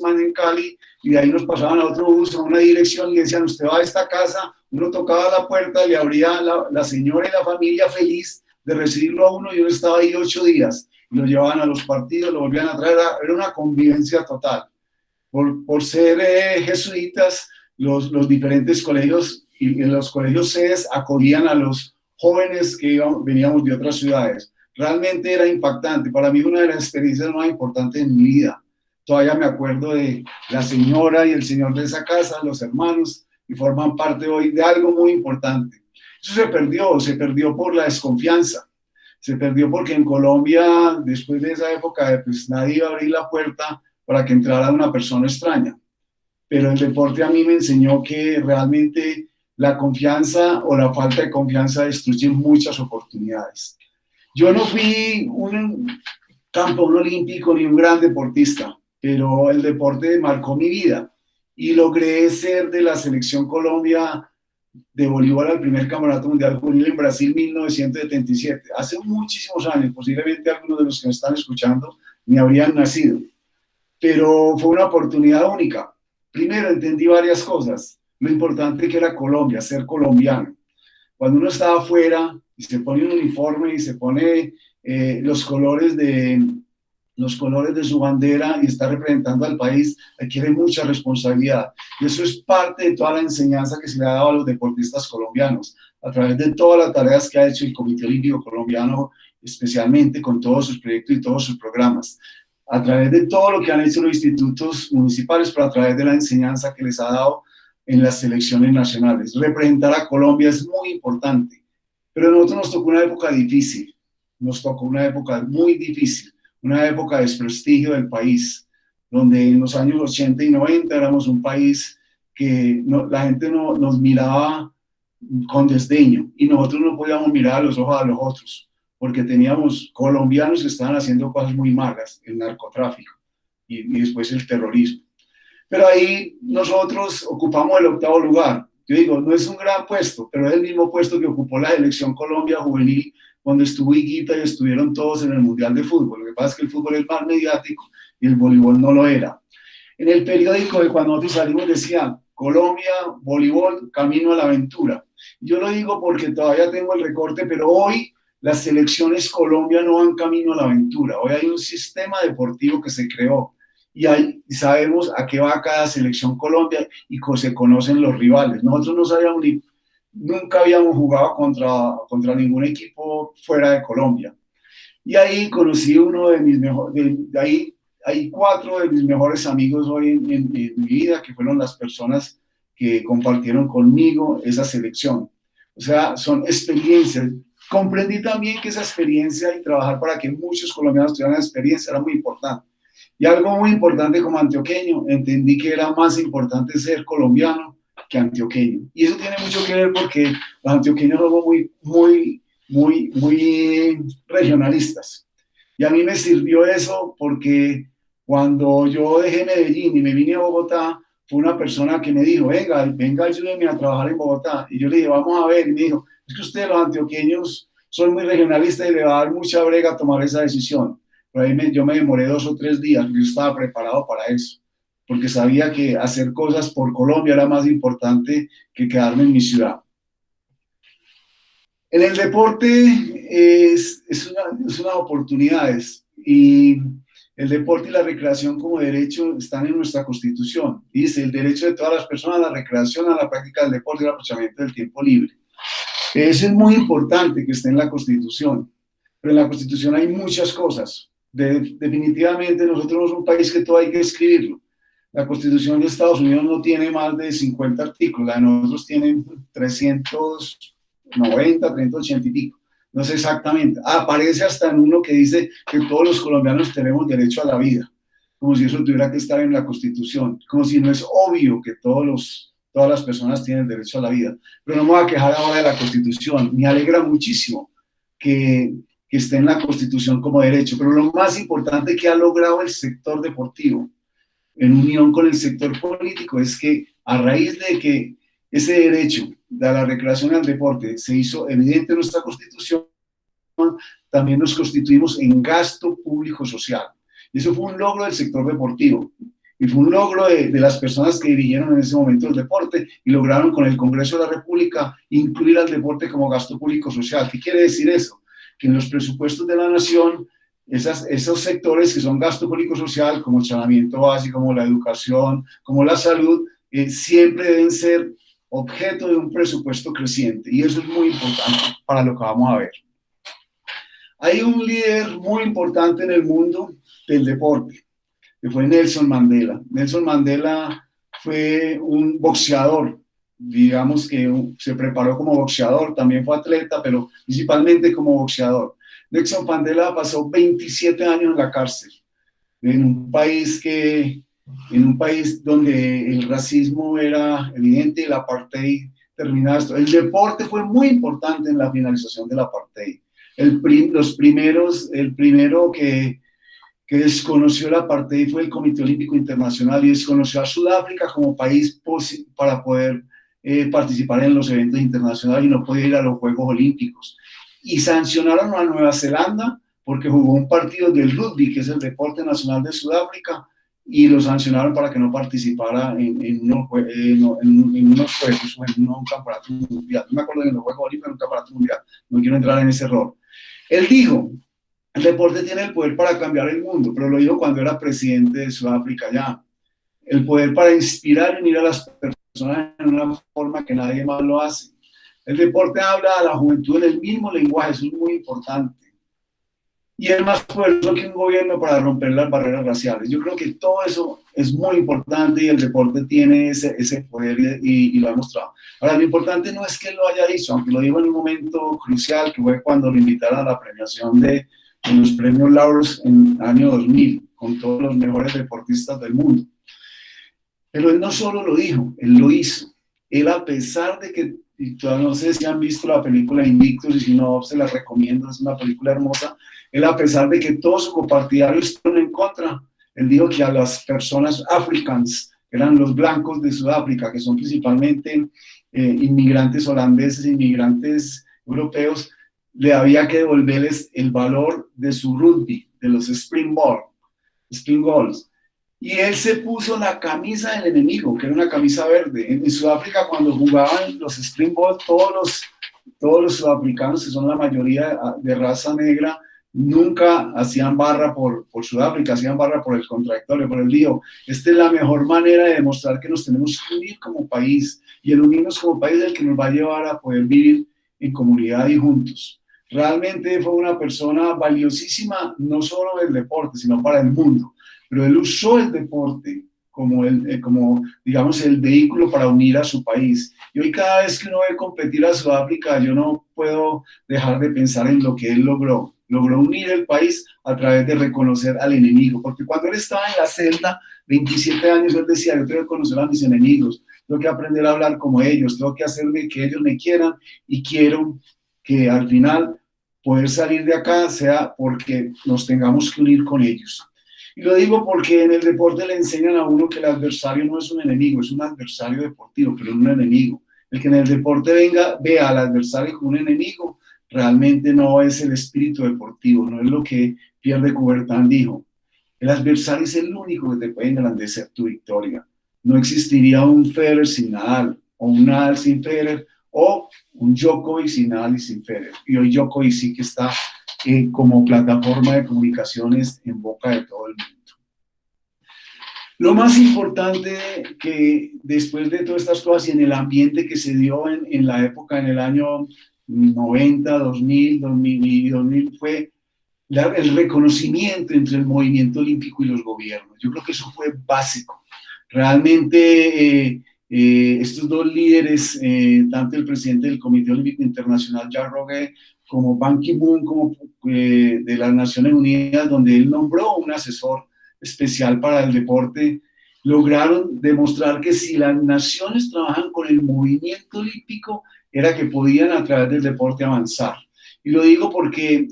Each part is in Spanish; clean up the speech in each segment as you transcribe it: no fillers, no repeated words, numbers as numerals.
más en Cali, y de ahí nos pasaban a otro bus, a una dirección, y decían, usted va a esta casa, uno tocaba la puerta, le abría la señora y la familia feliz de recibirlo a uno, y uno estaba ahí 8 días, y lo llevaban a los partidos, lo volvían a traer, era una convivencia total. Por ser jesuitas, los diferentes colegios y en los colegios sedes acogían a los jóvenes que veníamos de otras ciudades. Realmente era impactante. Para mí, una de las experiencias más importantes en mi vida. Todavía me acuerdo de la señora y el señor de esa casa, los hermanos, y forman parte hoy de algo muy importante. Eso se perdió por la desconfianza. Se perdió porque en Colombia, después de esa época, pues nadie iba a abrir la puerta para que entrara una persona extraña. Pero el deporte a mí me enseñó que realmente la confianza o la falta de confianza destruye muchas oportunidades. Yo no fui un campeón olímpico ni un gran deportista, pero el deporte marcó mi vida y logré ser de la selección Colombia de voleibol al primer campeonato mundial juvenil en Brasil 1977. Hace muchísimos años, posiblemente algunos de los que me están escuchando ni habrían nacido, pero fue una oportunidad única. Primero entendí varias cosas, lo importante que era Colombia, ser colombiano. Cuando uno está afuera y se pone un uniforme y se pone los colores de su bandera y está representando al país, requiere mucha responsabilidad. Y eso es parte de toda la enseñanza que se le ha dado a los deportistas colombianos, a través de todas las tareas que ha hecho el Comité Olímpico Colombiano, especialmente con todos sus proyectos y todos sus programas, a través de todo lo que han hecho los institutos municipales, pero a través de la enseñanza que les ha dado en las selecciones nacionales. Representar a Colombia es muy importante, pero a nosotros nos tocó una época difícil, nos tocó una época muy difícil, una época de desprestigio del país, donde en los años 80 y 90 éramos un país que la gente nos miraba con desdeño y nosotros no podíamos mirar a los ojos a los otros, porque teníamos colombianos que estaban haciendo cosas muy malas, el narcotráfico y después el terrorismo. Pero ahí nosotros ocupamos el 8º lugar. Yo digo, no es un gran puesto, pero es el mismo puesto que ocupó la selección Colombia juvenil, donde estuvo Higuita y estuvieron todos en el Mundial de Fútbol. Lo que pasa es que el fútbol es más mediático y el voleibol no lo era. En el periódico de cuando nosotros salimos decía, Colombia, voleibol, camino a la aventura. Yo lo digo porque todavía tengo el recorte, pero hoy las selecciones Colombia no van camino a la aventura. Hoy hay un sistema deportivo que se creó y sabemos a qué va cada selección Colombia y se conocen los rivales. Nosotros no sabíamos nunca habíamos jugado contra ningún equipo fuera de Colombia. Y ahí conocí uno de mis mejores, ahí hay 4 de mis mejores amigos hoy en mi vida, que fueron las personas que compartieron conmigo esa selección. O sea, son experiencias. Comprendí también que esa experiencia y trabajar para que muchos colombianos tuvieran experiencia era muy importante. Y algo muy importante como antioqueño, entendí que era más importante ser colombiano que antioqueño. Y eso tiene mucho que ver porque los antioqueños somos muy regionalistas. Y a mí me sirvió eso porque cuando yo dejé Medellín y me vine a Bogotá, fue una persona que me dijo, venga, ayúdeme a trabajar en Bogotá. Y yo le dije, vamos a ver. Y me dijo, es que ustedes los antioqueños son muy regionalistas y le va a dar mucha brega tomar esa decisión. Pero ahí yo me demoré 2 o 3 días, yo estaba preparado para eso, porque sabía que hacer cosas por Colombia era más importante que quedarme en mi ciudad. En el deporte es unas oportunidades y el deporte y la recreación como derecho están en nuestra Constitución. Dice el derecho de todas las personas a la recreación, a la práctica del deporte y al aprovechamiento del tiempo libre. Eso es muy importante que esté en la Constitución, pero en la Constitución hay muchas cosas. Definitivamente nosotros no somos un país que todo hay que escribirlo. La Constitución de Estados Unidos no tiene más de 50 artículos, la de nosotros tiene 390, 380 y pico. No sé exactamente. Aparece hasta en uno que dice que todos los colombianos tenemos derecho a la vida, como si eso tuviera que estar en la Constitución, como si no es obvio que todas las personas tienen derecho a la vida. Pero no me voy a quejar ahora de la Constitución. Me alegra muchísimo que esté en la Constitución como derecho, pero lo más importante que ha logrado el sector deportivo, en unión con el sector político, es que a raíz de que ese derecho de la recreación y al deporte se hizo evidente en nuestra Constitución, también nos constituimos en gasto público social. Y eso fue un logro del sector deportivo. Y fue un logro de las personas que dirigieron en ese momento el deporte y lograron con el Congreso de la República incluir al deporte como gasto público social. ¿Qué quiere decir eso? Que en los presupuestos de la nación, esos sectores que son gasto público social, como el saneamiento básico, como la educación, como la salud, siempre deben ser objeto de un presupuesto creciente. Y eso es muy importante para lo que vamos a ver. Hay un líder muy importante en el mundo del deporte, que fue Nelson Mandela. Nelson Mandela fue un boxeador, digamos que se preparó como boxeador, también fue atleta, pero principalmente como boxeador. Nelson Mandela pasó 27 años en la cárcel, en un país donde el racismo era evidente y el apartheid terminaba esto. El deporte fue muy importante en la finalización del apartheid. El primero que desconoció el apartheid fue el Comité Olímpico Internacional y desconoció a Sudáfrica como país para poder participar en los eventos internacionales y no podía ir a los Juegos Olímpicos. Y sancionaron a Nueva Zelanda porque jugó un partido del rugby, que es el deporte nacional de Sudáfrica, y lo sancionaron para que no participara en unos juegos o en un campeonato mundial. No me acuerdo de los Juegos Olímpicos, en un campeonato mundial. No quiero entrar en ese error. Él dijo: el deporte tiene el poder para cambiar el mundo, pero lo dijo cuando era presidente de Sudáfrica ya. El poder para inspirar y unir a las personas en una forma que nadie más lo hace. El deporte habla a la juventud en el mismo lenguaje, eso es muy importante. Y es más poderoso que un gobierno para romper las barreras raciales. Yo creo que todo eso es muy importante y el deporte tiene ese poder y lo ha mostrado. Ahora, lo importante no es que él lo haya dicho, aunque lo dijo en un momento crucial, que fue cuando lo invitaron a la premiación de los premios Laureus en el año 2000, con todos los mejores deportistas del mundo. Pero él no solo lo dijo, él lo hizo. Él, a pesar de que, y todavía no sé si han visto la película Invictus, y si no, se la recomiendo, es una película hermosa. Él, a pesar de que todos sus copartidarios estuvieron en contra, él dijo que a las personas africanas, que eran los blancos de Sudáfrica, que son principalmente inmigrantes holandeses, inmigrantes europeos, le había que devolverles el valor de su rugby, de los Springboks. Y él se puso la camisa del enemigo, que era una camisa verde. En Sudáfrica, cuando jugaban los Springboks, todos los sudafricanos, que son la mayoría de raza negra, nunca hacían barra por Sudáfrica, hacían barra por el contradictorio, por el lío. Esta es la mejor manera de demostrar que nos tenemos que unir como país, y el unirnos como país es el que nos va a llevar a poder vivir en comunidad y juntos. Realmente fue una persona valiosísima, no solo del deporte, sino para el mundo. Pero él usó el deporte como digamos, el vehículo para unir a su país. Y hoy, cada vez que uno ve competir a Sudáfrica, yo no puedo dejar de pensar en lo que él logró. Logró unir el país a través de reconocer al enemigo. Porque cuando él estaba en la celda, 27 años, él decía: yo tengo que conocer a mis enemigos, tengo que aprender a hablar como ellos, tengo que hacerme que ellos me quieran, y quiero que al final poder salir de acá sea porque nos tengamos que unir con ellos. Y lo digo porque en el deporte le enseñan a uno que el adversario no es un enemigo, es un adversario deportivo, pero no un enemigo. El que en el deporte vea al adversario como un enemigo, realmente no es el espíritu deportivo, no es lo que Pierre de Coubertin dijo. El adversario es el único que te puede engrandecer tu victoria. No existiría un Federer sin Nadal, o un Nadal sin Federer, o un Djokovic sin Nadal y sin Federer. Y hoy Djokovic sí que está como plataforma de comunicaciones en boca de todo el mundo. Lo más importante que después de todas estas cosas y en el ambiente que se dio en la época, en el año 90, 2000 y 2000, fue el reconocimiento entre el movimiento olímpico y los gobiernos. Yo creo que eso fue básico. Realmente estos dos líderes, tanto el presidente del Comité Olímpico Internacional, Jacques Rogge, como Ban Ki-moon, como de las Naciones Unidas, donde él nombró un asesor especial para el deporte, lograron demostrar que si las naciones trabajan con el movimiento olímpico, era que podían a través del deporte avanzar. Y lo digo porque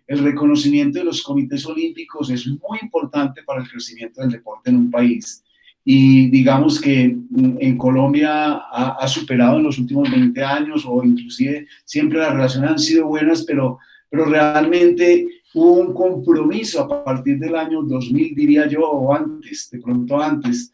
el reconocimiento de los comités olímpicos es muy importante para el crecimiento del deporte en un país. Y digamos que en Colombia ha superado en los últimos 20 años, o inclusive siempre las relaciones han sido buenas, pero realmente hubo un compromiso a partir del año 2000, diría yo, o antes, de pronto antes,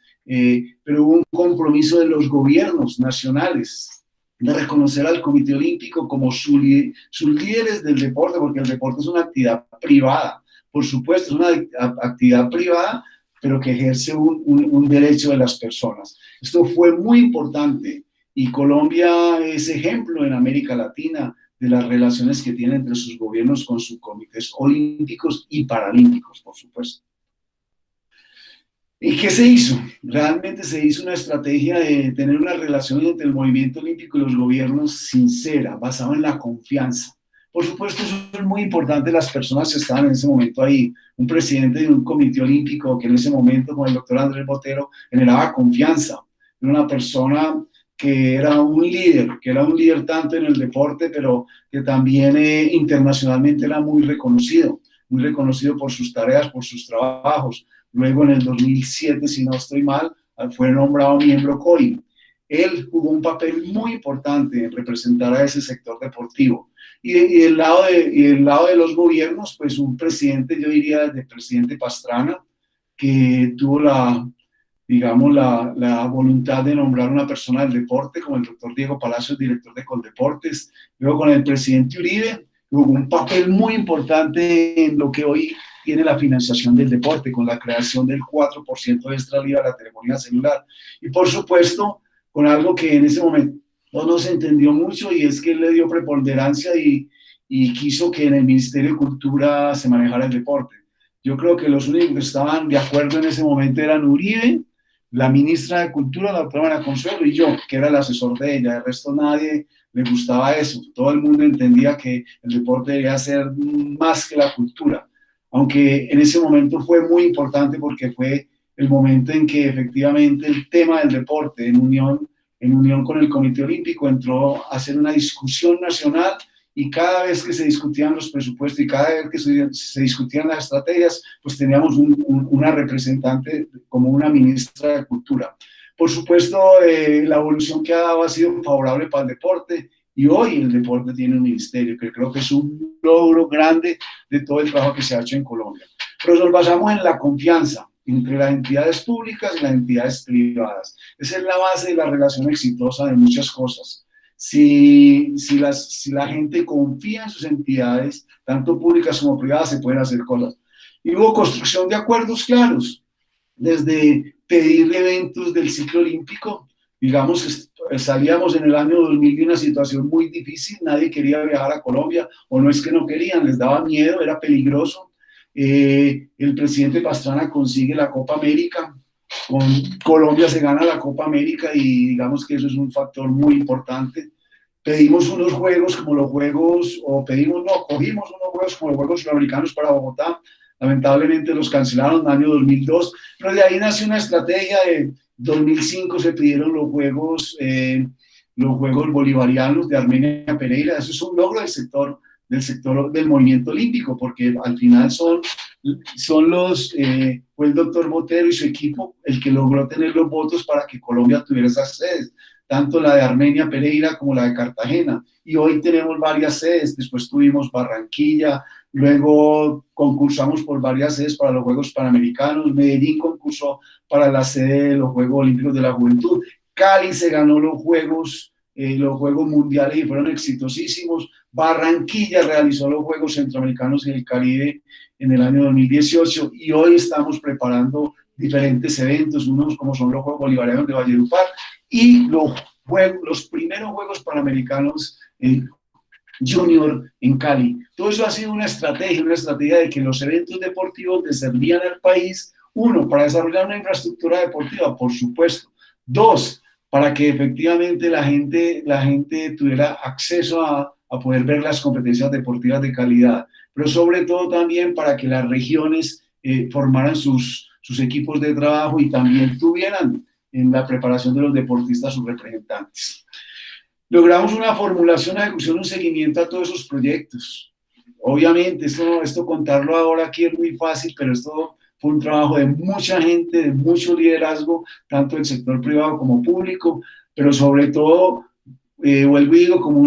pero hubo un compromiso de los gobiernos nacionales de reconocer al Comité Olímpico como sus líderes del deporte, porque el deporte es una actividad privada, por supuesto, es una actividad privada, pero que ejerce un derecho de las personas. Esto fue muy importante y Colombia es ejemplo en América Latina de las relaciones que tiene entre sus gobiernos con sus comités olímpicos y paralímpicos, por supuesto. ¿Y qué se hizo? Realmente se hizo una estrategia de tener una relación entre el movimiento olímpico y los gobiernos sincera, basada en la confianza. Por supuesto, eso es muy importante, las personas que estaban en ese momento ahí. Un presidente de un comité olímpico que en ese momento, con el doctor Andrés Botero, generaba confianza. Era una persona que era un líder tanto en el deporte, pero que también internacionalmente era muy reconocido por sus tareas, por sus trabajos. Luego en el 2007, si no estoy mal, fue nombrado miembro COI. Él jugó un papel muy importante en representar a ese sector deportivo. Y del lado de los gobiernos, pues un presidente, yo diría, el presidente Pastrana, que tuvo digamos, la voluntad de nombrar una persona del deporte, como el doctor Diego Palacios, director de Coldeportes. Luego con el presidente Uribe, jugó un papel muy importante en lo que hoy tiene la financiación del deporte, con la creación del 4% de extra libre a la telefonía celular. Y por supuesto, con algo que en ese momento no se entendió mucho, y es que él le dio preponderancia y quiso que en el Ministerio de Cultura se manejara el deporte. Yo creo que los únicos que estaban de acuerdo en ese momento eran Uribe, la ministra de Cultura, la doctora María Consuelo, y yo, que era el asesor de ella. El resto nadie le gustaba eso. Todo el mundo entendía que el deporte debía ser más que la cultura. Aunque en ese momento fue muy importante porque fue el momento en que efectivamente el tema del deporte, en unión con el Comité Olímpico, entró a ser una discusión nacional, y cada vez que se discutían los presupuestos y cada vez que se discutían las estrategias, pues teníamos una representante como una ministra de Cultura. Por supuesto, la evolución que ha dado ha sido favorable para el deporte, y hoy el deporte tiene un ministerio, que creo que es un logro grande de todo el trabajo que se ha hecho en Colombia. Pero nos basamos en la confianza entre las entidades públicas y las entidades privadas. Esa es la base de la relación exitosa de muchas cosas. Si la gente confía en sus entidades, tanto públicas como privadas, se pueden hacer cosas. Y hubo construcción de acuerdos claros, desde pedir eventos del ciclo olímpico. Digamos que salíamos en el año 2000 de una situación muy difícil, nadie quería viajar a Colombia, o no es que no querían, les daba miedo, era peligroso. El presidente Pastrana consigue la Copa América, con Colombia se gana la Copa América, y digamos que eso es un factor muy importante. Pedimos unos juegos como los juegos, cogimos unos juegos como los Juegos Suramericanos para Bogotá. Lamentablemente los cancelaron en el año 2002, pero de ahí nació una estrategia. De 2005 se pidieron los Juegos Bolivarianos de Armenia Pereira. Eso es un logro del sector del movimiento olímpico, porque al final fue el doctor Botero y su equipo el que logró tener los votos para que Colombia tuviera esas sedes, tanto la de Armenia Pereira como la de Cartagena, y hoy tenemos varias sedes. Después tuvimos Barranquilla, luego concursamos por varias sedes para los Juegos Panamericanos, Medellín concursó para la sede de los Juegos Olímpicos de la Juventud, Cali se ganó los Juegos Mundiales y fueron exitosísimos, Barranquilla realizó los Juegos Centroamericanos y el Caribe en el año 2018, y hoy estamos preparando diferentes eventos, unos como son los Juegos Bolivarianos de Valledupar y los primeros Juegos Panamericanos Junior en Cali. Todo eso ha sido una estrategia de que los eventos deportivos le servían al país, uno, para desarrollar una infraestructura deportiva, por supuesto; dos, para que efectivamente la gente tuviera acceso a poder ver las competencias deportivas de calidad, pero sobre todo también para que las regiones formaran sus equipos de trabajo y también tuvieran en la preparación de los deportistas sus representantes. Logramos una formulación, una ejecución, un seguimiento a todos esos proyectos. Obviamente, esto contarlo ahora aquí es muy fácil, pero esto fue un trabajo de mucha gente, de mucho liderazgo, tanto del sector privado como público, pero sobre todo, vuelvo y digo, como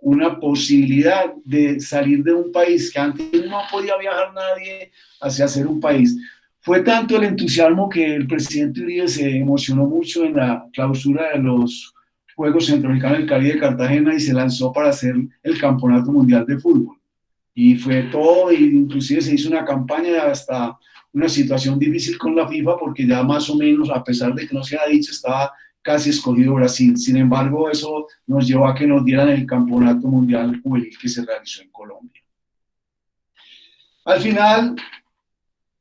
una posibilidad de salir de un país que antes no podía viajar nadie hacia ser un país. Fue tanto el entusiasmo que el presidente Uribe se emocionó mucho en la clausura de los Juegos Centroamericanos del Caribe de Cartagena y se lanzó para hacer el Campeonato Mundial de Fútbol. Y fue todo, e inclusive se hizo una campaña hasta una situación difícil con la FIFA porque ya más o menos, a pesar de que no se ha dicho, estaba casi escogido Brasil. Sin embargo, eso nos llevó a que nos dieran el Campeonato Mundial Juvenil que se realizó en Colombia. Al final,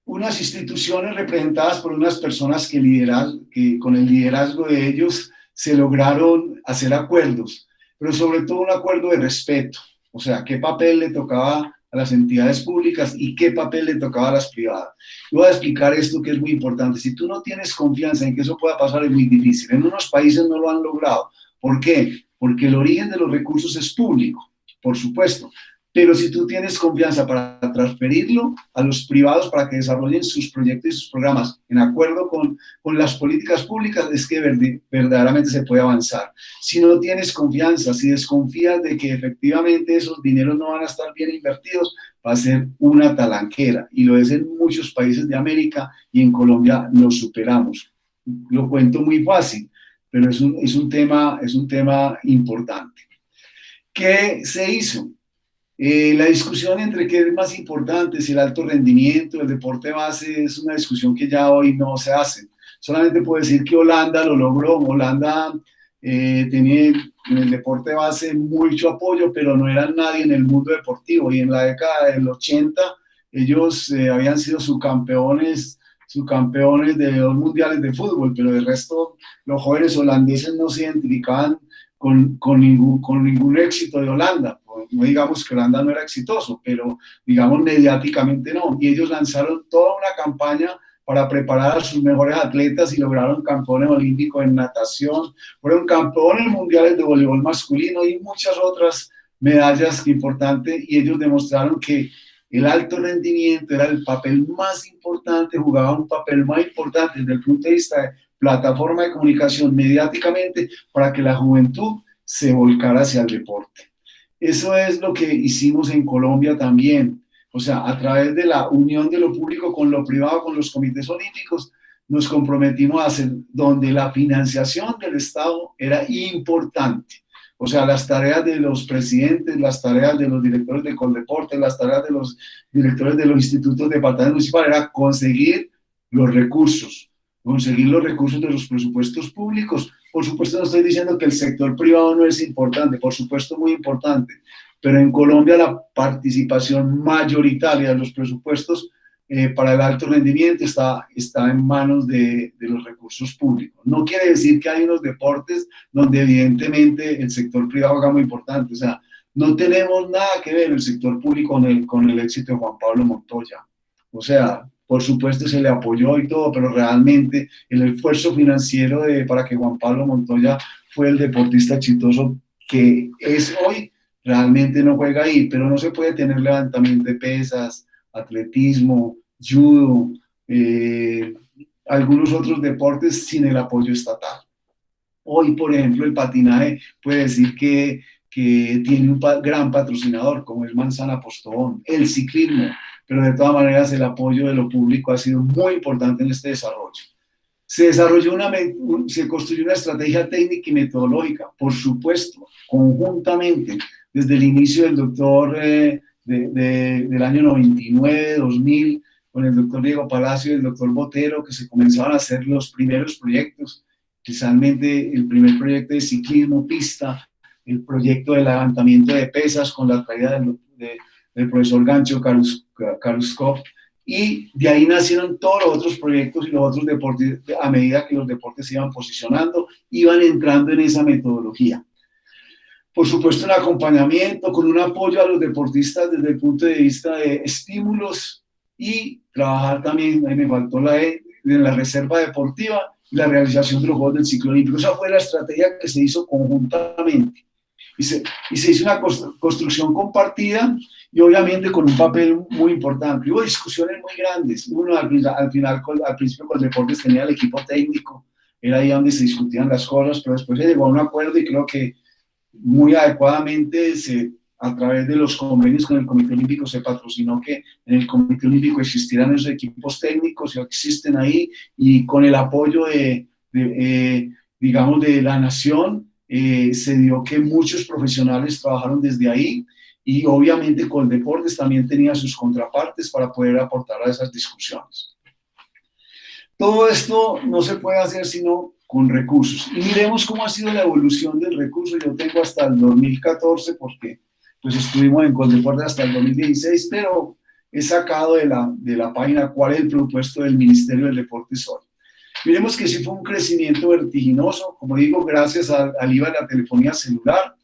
unas instituciones representadas por unas personas que con el liderazgo de ellos se lograron hacer acuerdos, pero sobre todo un acuerdo de respeto, o sea, qué papel le tocaba a las entidades públicas y qué papel le tocaba a las privadas. Yo voy a explicar esto que es muy importante. Si tú no tienes confianza en que eso pueda pasar, es muy difícil. En unos países no lo han logrado. ¿Por qué? Porque el origen de los recursos es público, por supuesto. Pero si tú tienes confianza para transferirlo a los privados para que desarrollen sus proyectos y sus programas en acuerdo con las políticas públicas, es que verdaderamente se puede avanzar. Si no tienes confianza, si desconfías de que efectivamente esos dineros no van a estar bien invertidos, va a ser una talanquera. Y lo es en muchos países de América y en Colombia lo superamos. Lo cuento muy fácil, pero es un tema importante. ¿Qué se hizo? La discusión entre qué es más importante, si el alto rendimiento, el deporte base, es una discusión que ya hoy no se hace. Solamente puedo decir que Holanda lo logró. Holanda tenía en el deporte base mucho apoyo, pero no eran nadie en el mundo deportivo. Y en la década del 80 ellos habían sido subcampeones de 2 mundiales de fútbol, pero de resto los jóvenes holandeses no se identificaban con ningún éxito de Holanda. No digamos que Holanda no era exitoso, pero digamos mediáticamente no. Y ellos lanzaron toda una campaña para preparar a sus mejores atletas y lograron campeones olímpicos en natación, fueron campeones mundiales de voleibol masculino y muchas otras medallas importantes, y ellos demostraron que el alto rendimiento era el papel más importante, jugaba un papel más importante desde el punto de vista de plataforma de comunicación mediáticamente para que la juventud se volcara hacia el deporte. Eso es lo que hicimos en Colombia también. O sea, a través de la unión de lo público con lo privado, con los comités olímpicos, nos comprometimos a hacer donde la financiación del Estado era importante. O sea, las tareas de los presidentes, las tareas de los directores de Coldeporte, las tareas de los directores de los institutos departamentales municipales era conseguir los recursos de los presupuestos públicos. Por supuesto, no estoy diciendo que el sector privado no es importante, por supuesto muy importante, pero en Colombia la participación mayoritaria de los presupuestos para el alto rendimiento está en manos de los recursos públicos. No quiere decir que hay unos deportes donde evidentemente el sector privado haga muy importante. O sea, no tenemos nada que ver el sector público con el éxito de Juan Pablo Montoya. O sea, por supuesto se le apoyó y todo, pero realmente el esfuerzo financiero para que Juan Pablo Montoya fue el deportista exitoso que es hoy, realmente no juega ahí, pero no se puede tener levantamiento de pesas, atletismo, judo, algunos otros deportes sin el apoyo estatal. Hoy, por ejemplo, el patinaje puede decir que tiene un gran patrocinador como es Manzana Postobón, el ciclismo, pero de todas maneras el apoyo de lo público ha sido muy importante en este desarrollo. Se construyó una estrategia técnica y metodológica, por supuesto, conjuntamente, desde el inicio del doctor del año 99, 2000, con el doctor Diego Palacio y el doctor Botero, que se comenzaban a hacer los primeros proyectos, precisamente el primer proyecto de ciclismo, pista, el proyecto de levantamiento de pesas con la traída del profesor Gancho Karuskov, y de ahí nacieron todos los otros proyectos y los otros deportes. A medida que los deportes se iban posicionando, iban entrando en esa metodología. Por supuesto, un acompañamiento con un apoyo a los deportistas desde el punto de vista de estímulos y trabajar también, ahí me faltó de la reserva deportiva y la realización de los Juegos del Ciclo Olímpico. Esa fue la estrategia que se hizo conjuntamente. Y se hizo una construcción compartida y obviamente con un papel muy importante. Hubo discusiones muy grandes. Uno al principio con deportes tenía el equipo técnico, era ahí donde se discutían las cosas, pero después se llegó a un acuerdo y creo que muy adecuadamente a través de los convenios con el Comité Olímpico se patrocinó que en el Comité Olímpico existieran esos equipos técnicos, ya existen ahí, y con el apoyo digamos, de la nación, se dio que muchos profesionales trabajaron desde ahí, y obviamente Coldeportes también tenía sus contrapartes para poder aportar a esas discusiones. Todo esto no se puede hacer sino con recursos. Y miremos cómo ha sido la evolución del recurso. Yo tengo hasta el 2014 porque pues estuvimos en Coldeportes hasta el 2016, pero he sacado de la página cuál es el presupuesto del Ministerio del Deporte hoy. Miremos que sí fue un crecimiento vertiginoso, como digo, gracias al IVA de la telefonía celular.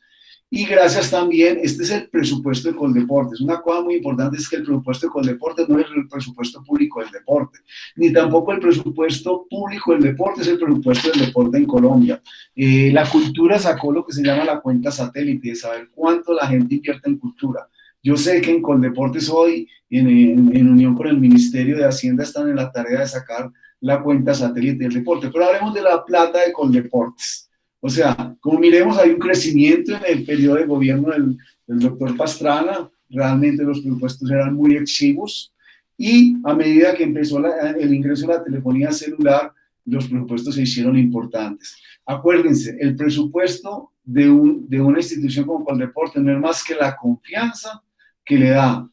Y gracias también, este es el presupuesto de Coldeportes. Una cosa muy importante es que el presupuesto de Coldeportes no es el presupuesto público del deporte, ni tampoco el presupuesto público del deporte es el presupuesto del deporte en Colombia. La cultura sacó lo que se llama la cuenta satélite, de saber cuánto la gente invierte en cultura. Yo sé que en Coldeportes hoy, en unión con el Ministerio de Hacienda, están en la tarea de sacar la cuenta satélite del deporte, pero hablemos de la plata de Coldeportes. O sea, como miremos, hay un crecimiento en el periodo de gobierno del doctor Pastrana, realmente los presupuestos eran muy exiguos, y a medida que empezó el ingreso de la telefonía celular, los presupuestos se hicieron importantes. Acuérdense, el presupuesto de una institución como Coldeportes no es más que la confianza que le da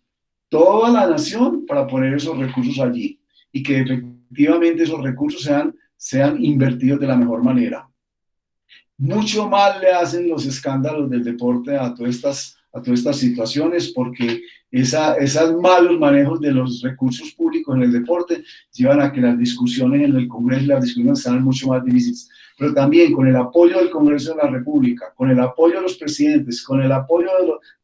toda la nación para poner esos recursos allí, y que efectivamente esos recursos sean invertidos de la mejor manera. Mucho mal le hacen los escándalos del deporte a todas estas situaciones, porque esos malos manejos de los recursos públicos en el deporte llevan a que las discusiones en el Congreso y las discusiones sean mucho más difíciles. Pero también con el apoyo del Congreso de la República, con el apoyo de los presidentes, con el apoyo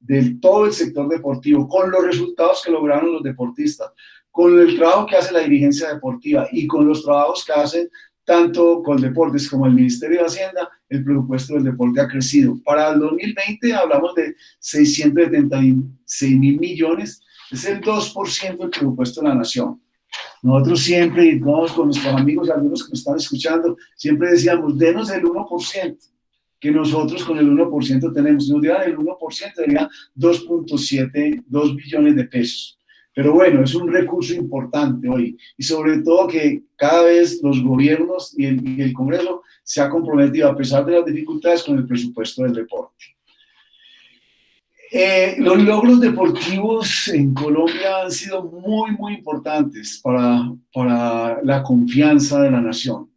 de todo el sector deportivo, con los resultados que lograron los deportistas, con el trabajo que hace la dirigencia deportiva y con los trabajos que hacen tanto Coldeportes como el Ministerio de Hacienda, el presupuesto del deporte ha crecido. Para el 2020 hablamos de 676 mil millones, es el 2% del presupuesto de la nación. Nosotros siempre, y todos con nuestros amigos, algunos que nos están escuchando, siempre decíamos, denos el 1%, que nosotros con el 1% tenemos. Si nos dieran el 1%, sería 2.72 billones de pesos. Pero bueno, es un recurso importante hoy, y sobre todo que cada vez los gobiernos y el Congreso se ha comprometido, a pesar de las dificultades, con el presupuesto del deporte. Los logros deportivos en Colombia han sido muy, muy importantes para la confianza de la nación.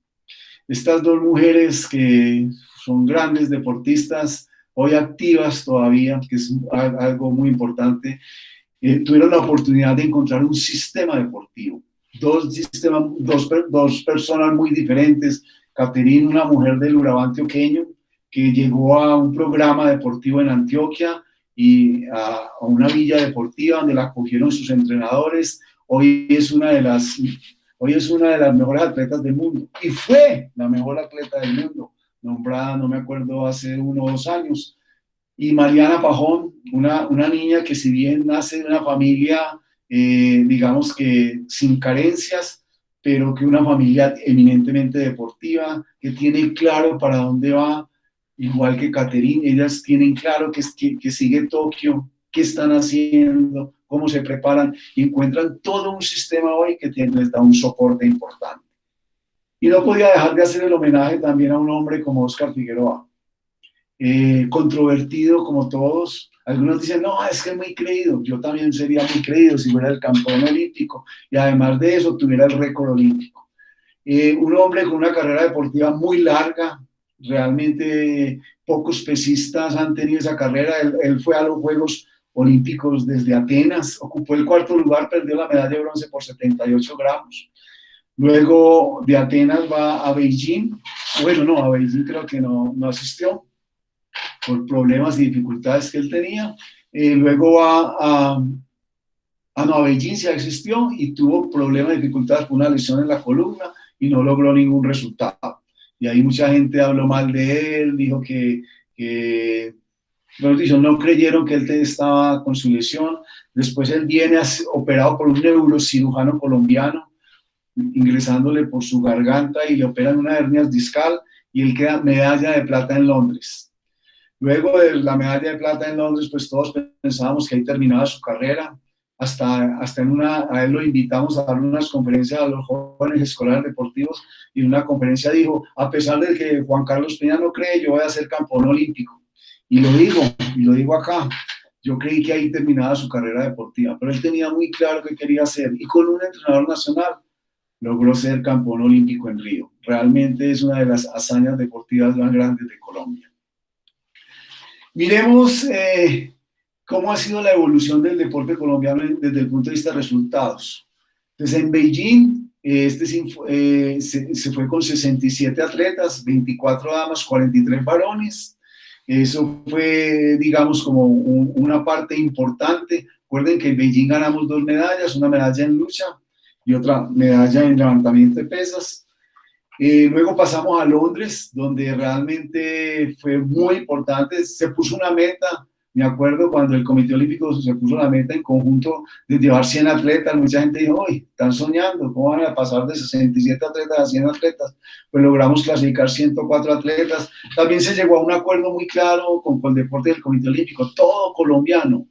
Estas dos mujeres que son grandes deportistas, hoy activas todavía, que es algo muy importante, tuvieron la oportunidad de encontrar un sistema deportivo. Dos personas muy diferentes. Caterine, una mujer del Urabá antioqueño, que llegó a un programa deportivo en Antioquia y a una villa deportiva donde la acogieron sus entrenadores. Hoy es una de las mejores atletas del mundo, y fue la mejor atleta del mundo, nombrada, no me acuerdo, hace 1 o 2 años. Y Mariana Pajón, una niña que, si bien nace de una familia, digamos que sin carencias, pero que una familia eminentemente deportiva, que tiene claro para dónde va, igual que Caterine, ellas tienen claro que sigue Tokio, qué están haciendo, cómo se preparan, y encuentran todo un sistema hoy que les da un soporte importante. Y no podía dejar de hacer el homenaje también a un hombre como Óscar Figueroa, controvertido como todos. Algunos dicen, no, es que es muy creído. Yo también sería muy creído si fuera el campeón olímpico y además de eso tuviera el récord olímpico. Un hombre con una carrera deportiva muy larga, realmente pocos pesistas han tenido esa carrera. Él fue a los Juegos Olímpicos desde Atenas, ocupó el 4º lugar, perdió la medalla de bronce por 78 gramos. Luego de Atenas va a Beijing. Bueno, no, a Beijing creo que no asistió por problemas y dificultades que él tenía. Luego va a Beijing, sí asistió, y tuvo problemas y dificultades por una lesión en la columna y no logró ningún resultado. Y ahí mucha gente habló mal de él, dijo que no creyeron que él estaba con su lesión. Después él viene operado por un neurocirujano colombiano, ingresándole por su garganta, y le operan una hernia discal, y él queda medalla de plata en Londres. Luego de la medalla de plata en Londres, pues todos pensábamos que ahí terminaba su carrera. Hasta a él lo invitamos a dar unas conferencias a los jóvenes escolares deportivos y en una conferencia dijo, a pesar de que Juan Carlos Peña no cree, yo voy a ser campeón olímpico. Y lo digo acá, yo creí que ahí terminaba su carrera deportiva, pero él tenía muy claro qué quería hacer y con un entrenador nacional logró ser campeón olímpico en Río. Realmente es una de las hazañas deportivas más grandes de Colombia. Miremos cómo ha sido la evolución del deporte colombiano desde el punto de vista de resultados. Entonces, en Beijing, se fue con 67 atletas, 24 damas, 43 varones. Eso fue, digamos, como una parte importante. Recuerden que en Beijing ganamos 2 medallas, una medalla en lucha y otra medalla en levantamiento de pesas. Luego pasamos a Londres, donde realmente fue muy importante. Se puso una meta, me acuerdo cuando el Comité Olímpico se puso la meta en conjunto de llevar 100 atletas, mucha gente dijo, ¡ay, están soñando! ¿Cómo van a pasar de 67 atletas a 100 atletas? Pues logramos clasificar 104 atletas. También se llegó a un acuerdo muy claro con el deporte del Comité Olímpico, todo colombiano,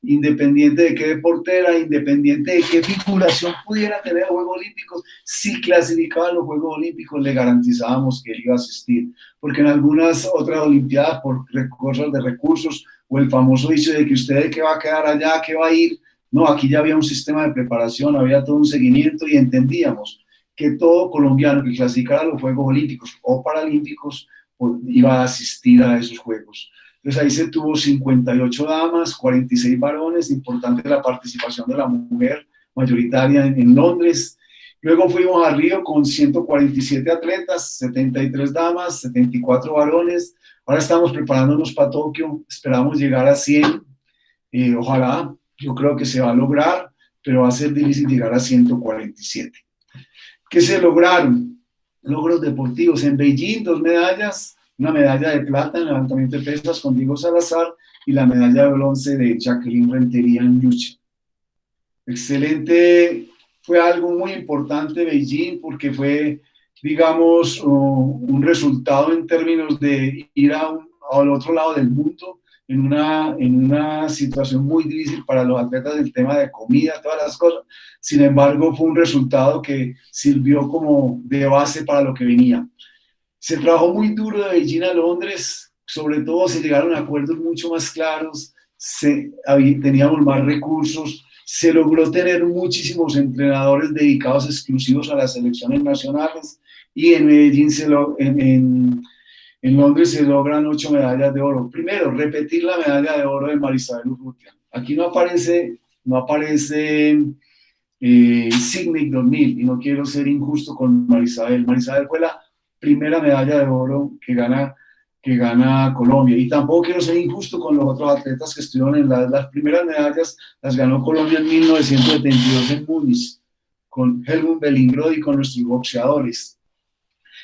independiente de qué deporte era, independiente de qué vinculación pudiera tener los Juegos Olímpicos, si clasificaba a los Juegos Olímpicos le garantizábamos que él iba a asistir, porque en algunas otras Olimpiadas por cosas de recursos o el famoso dicho de que usted que va a quedar allá, que va a ir, no, aquí ya había un sistema de preparación, había todo un seguimiento y entendíamos que todo colombiano que clasificara a los Juegos Olímpicos o Paralímpicos iba a asistir a esos Juegos. Entonces ahí se tuvo 58 damas, 46 varones, importante la participación de la mujer mayoritaria en Londres. Luego fuimos a Río con 147 atletas, 73 damas, 74 varones. Ahora estamos preparándonos para Tokio, esperamos llegar a 100, ojalá, yo creo que se va a lograr, pero va a ser difícil llegar a 147. ¿Qué se lograron? Logros deportivos. En Beijing, 2 medallas, una medalla de plata en levantamiento de pesas con Diego Salazar y la medalla de bronce de Jacqueline Rentería en lucha. Excelente, fue algo muy importante Beijing porque fue, digamos, un resultado en términos de ir al otro lado del mundo en una situación muy difícil para los atletas del tema de comida, todas las cosas. Sin embargo, fue un resultado que sirvió como de base para lo que venía. Se trabajó muy duro de Beijing a Londres, sobre todo se llegaron a acuerdos mucho más claros, teníamos más recursos, se logró tener muchísimos entrenadores dedicados exclusivos a las selecciones nacionales y en Medellín, en Londres se logran 8 medallas de oro. Primero, repetir la medalla de oro de Marisabel Urrutia. Aquí no aparece Signic 2000 y no quiero ser injusto con Marisabel. Marisabel fue la primera medalla de oro que gana Colombia. Y tampoco quiero ser injusto con los otros atletas que estuvieron en las primeras medallas, las ganó Colombia en 1972 en Múnich, con Helmut Bellingrod y con nuestros boxeadores.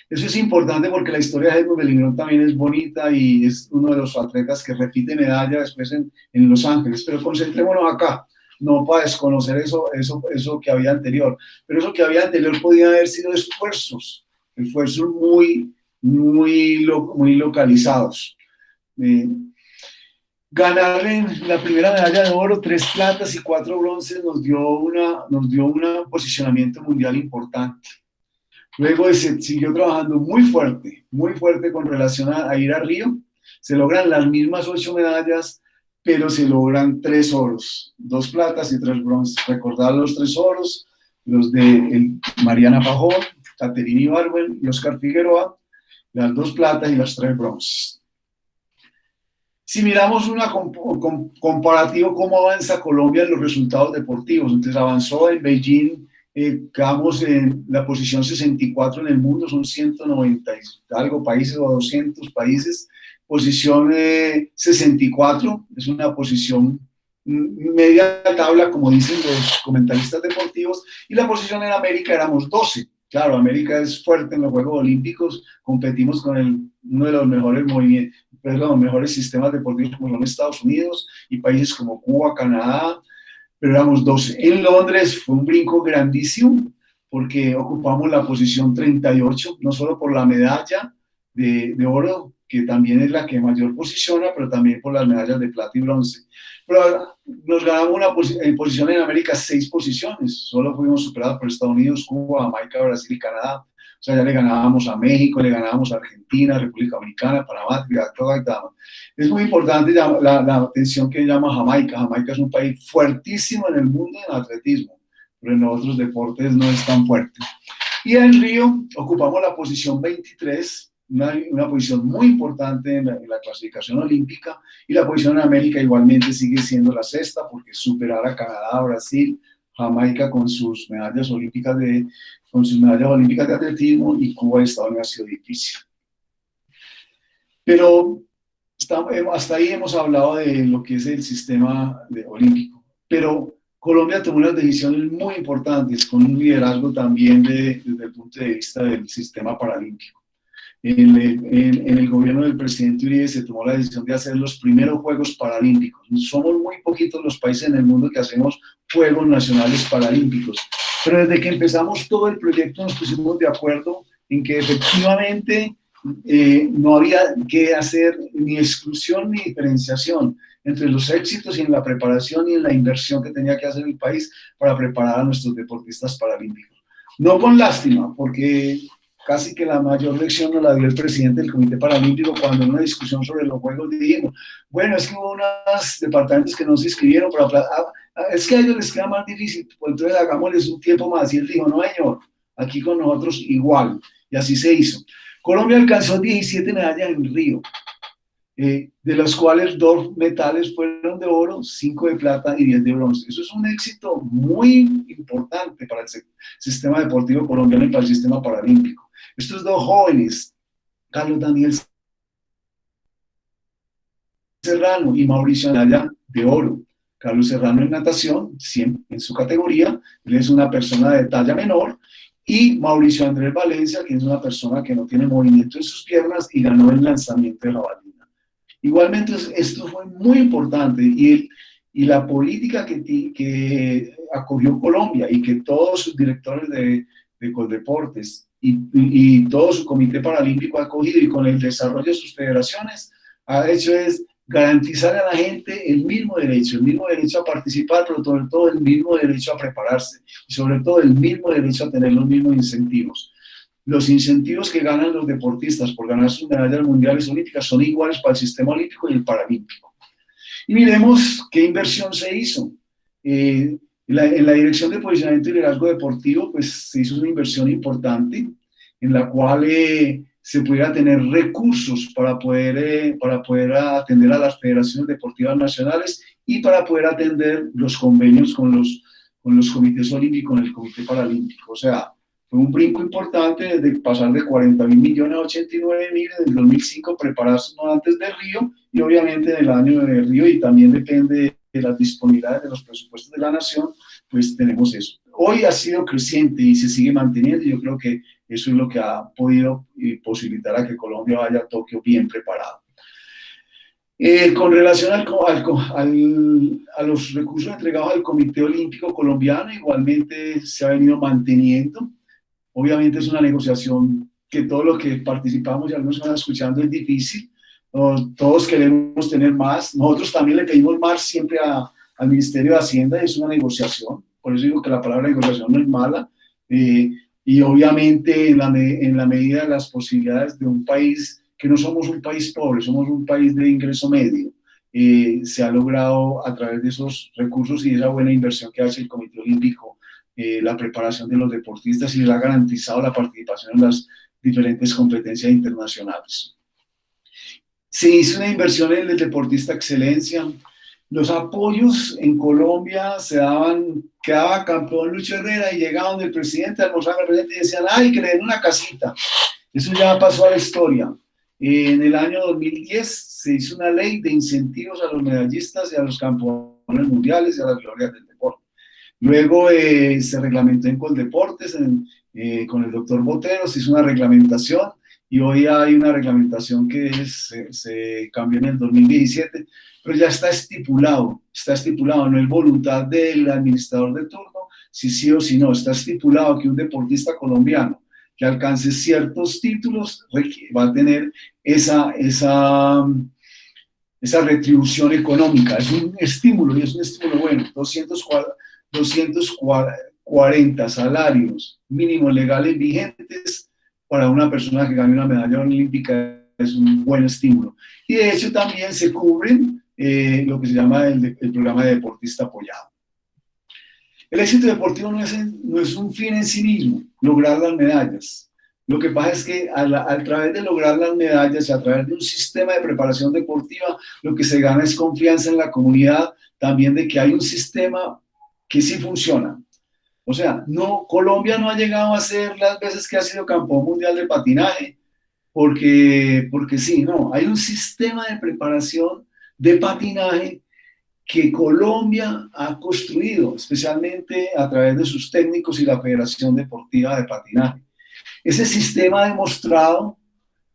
Eso es importante porque la historia de Helmut Bellingrod también es bonita y es uno de los atletas que repite medalla después en Los Ángeles. Pero concentrémonos acá, no para desconocer eso que había anterior. Pero eso que había anterior podía haber sido esfuerzos muy localizados. Ganar en la primera medalla de oro, 3 platas y 4 bronces nos dio un posicionamiento mundial importante. Luego se siguió trabajando muy fuerte con relación a ir a Río. Se logran las mismas 8 medallas, pero se logran 3 oros, 2 platas y 3 bronces. Recordar los 3 oros, los de Mariana Pajón, Caterina Ibarwen y Oscar Figueroa, las 2 platas y las 3 bronces. Si miramos una comparativo cómo avanza Colombia en los resultados deportivos, entonces avanzó en Beijing, quedamos en la posición 64 en el mundo, son 190 y algo países o 200 países, posición 64, es una posición media tabla como dicen los comentaristas deportivos, y la posición en América éramos 12. Claro, América es fuerte en los Juegos Olímpicos, competimos con uno de los mejores sistemas deportivos como son Estados Unidos y países como Cuba, Canadá, pero éramos 12. En Londres fue un brinco grandísimo porque ocupamos la posición 38, no solo por la medalla, de oro, que también es la que mayor posiciona, pero también por las medallas de plata y bronce. Pero nos ganamos en posición en América 6 posiciones, solo fuimos superados por Estados Unidos, Cuba, Jamaica, Brasil y Canadá. O sea, ya le ganábamos a México, le ganábamos a Argentina, República Dominicana, Panamá, Trinidad y Tobago. Es muy importante la atención que llama Jamaica. Jamaica es un país fuertísimo en el mundo en atletismo, pero en otros deportes no es tan fuerte. Y en Río ocupamos la posición 23, una posición muy importante en la clasificación olímpica, y la posición en América igualmente sigue siendo la sexta, porque superar a Canadá, Brasil, Jamaica con sus medallas olímpicas de atletismo, y Cuba y Estados Unidos ha sido difícil. Pero hasta ahí hemos hablado de lo que es el sistema olímpico, pero Colombia tomó unas decisiones muy importantes con un liderazgo también desde el punto de vista del sistema paralímpico. En el gobierno del presidente Uribe se tomó la decisión de hacer los primeros Juegos Paralímpicos. Somos muy poquitos los países en el mundo que hacemos Juegos Nacionales Paralímpicos, pero desde que empezamos todo el proyecto nos pusimos de acuerdo en que efectivamente no había que hacer ni exclusión ni diferenciación entre los éxitos y en la preparación y en la inversión que tenía que hacer el país para preparar a nuestros deportistas paralímpicos. No con lástima, porque casi que la mayor lección nos la dio el presidente del Comité Paralímpico cuando en una discusión sobre los Juegos dijimos, bueno, es que hubo unos departamentos que no se inscribieron, pero es que a ellos les queda más difícil, pues entonces hagámosles un tiempo más. Y él dijo, no señor, aquí con nosotros igual, y así se hizo. Colombia alcanzó 17 medallas en Río, de las cuales 2 metales fueron de oro, 5 de plata y 10 de bronce. Eso es un éxito muy importante para el sistema deportivo colombiano y para el sistema paralímpico. Estos 2 jóvenes, Carlos Daniel Serrano y Mauricio, medalla de oro. Carlos Serrano en natación, siempre en su categoría, él es una persona de talla menor, y Mauricio Andrés Valencia, que es una persona que no tiene movimiento en sus piernas y ganó el lanzamiento de jabalina. Igualmente, esto fue muy importante, y la política que acogió Colombia y que todos sus directores de Coldeportes y todo su comité paralímpico ha acogido, y con el desarrollo de sus federaciones, ha hecho es garantizar a la gente el mismo derecho a participar, pero sobre todo el mismo derecho a prepararse, y sobre todo el mismo derecho a tener los mismos incentivos. Los incentivos que ganan los deportistas por ganar sus medallas mundiales olímpicas son iguales para el sistema olímpico y el paralímpico. Y miremos qué inversión se hizo. En la Dirección de Posicionamiento y Liderazgo Deportivo, pues se hizo una inversión importante en la cual se pudiera tener recursos para poder atender a las federaciones deportivas nacionales y para poder atender los convenios con los comités olímpicos, con el Comité Paralímpico. O sea, fue un brinco importante de pasar de 40.000 millones a 89.000 en el 2005, prepararse antes de Río, y obviamente en el año de Río, y también depende de las disponibilidades de los presupuestos de la nación, pues tenemos eso. Hoy ha sido creciente y se sigue manteniendo, y yo creo que eso es lo que ha podido posibilitar a que Colombia vaya a Tokio bien preparado. Con relación a los recursos entregados al Comité Olímpico Colombiano, igualmente se ha venido manteniendo. Obviamente es una negociación que todos los que participamos y algunos van escuchando es difícil. Todos queremos tener más. Nosotros también le pedimos más siempre al Ministerio de Hacienda, y es una negociación. Por eso digo que la palabra negociación no es mala. Y obviamente en la medida de las posibilidades de un país, que no somos un país pobre, somos un país de ingreso medio, se ha logrado a través de esos recursos y de esa buena inversión que hace el Comité Olímpico, la preparación de los deportistas, y les ha garantizado la participación en las diferentes competencias internacionales. Se hizo una inversión en el deportista excelencia. Los apoyos en Colombia se daban, quedaba campeón Lucho Herrera y llegaba donde el presidente, almorzaba con el presidente y decían, ¡ay, que le den una casita! Eso ya pasó a la historia. En el año 2010 se hizo una ley de incentivos a los medallistas y a los campeones mundiales y a las glorias del deporte. Luego se reglamentó en Coldeportes, con el doctor Botero, se hizo una reglamentación, y hoy hay una reglamentación que se cambió en el 2017, pero ya está estipulado, no es voluntad del administrador de turno, si sí o si no, está estipulado que un deportista colombiano que alcance ciertos títulos, va a tener esa retribución económica. Es un estímulo, y es un estímulo bueno. 240 salarios mínimos legales vigentes para una persona que gane una medalla olímpica es un buen estímulo. Y de hecho también se cubren lo que se llama el programa de deportista apoyado. El éxito deportivo no es un fin en sí mismo, lograr las medallas. Lo que pasa es que a través de lograr las medallas y a través de un sistema de preparación deportiva, lo que se gana es confianza en la comunidad, también de que hay un sistema que sí funciona. O sea, Colombia no ha llegado a ser las veces que ha sido campeón mundial de patinaje, porque sí, no, hay un sistema de preparación de patinaje que Colombia ha construido, especialmente a través de sus técnicos y la Federación Deportiva de Patinaje. Ese sistema ha demostrado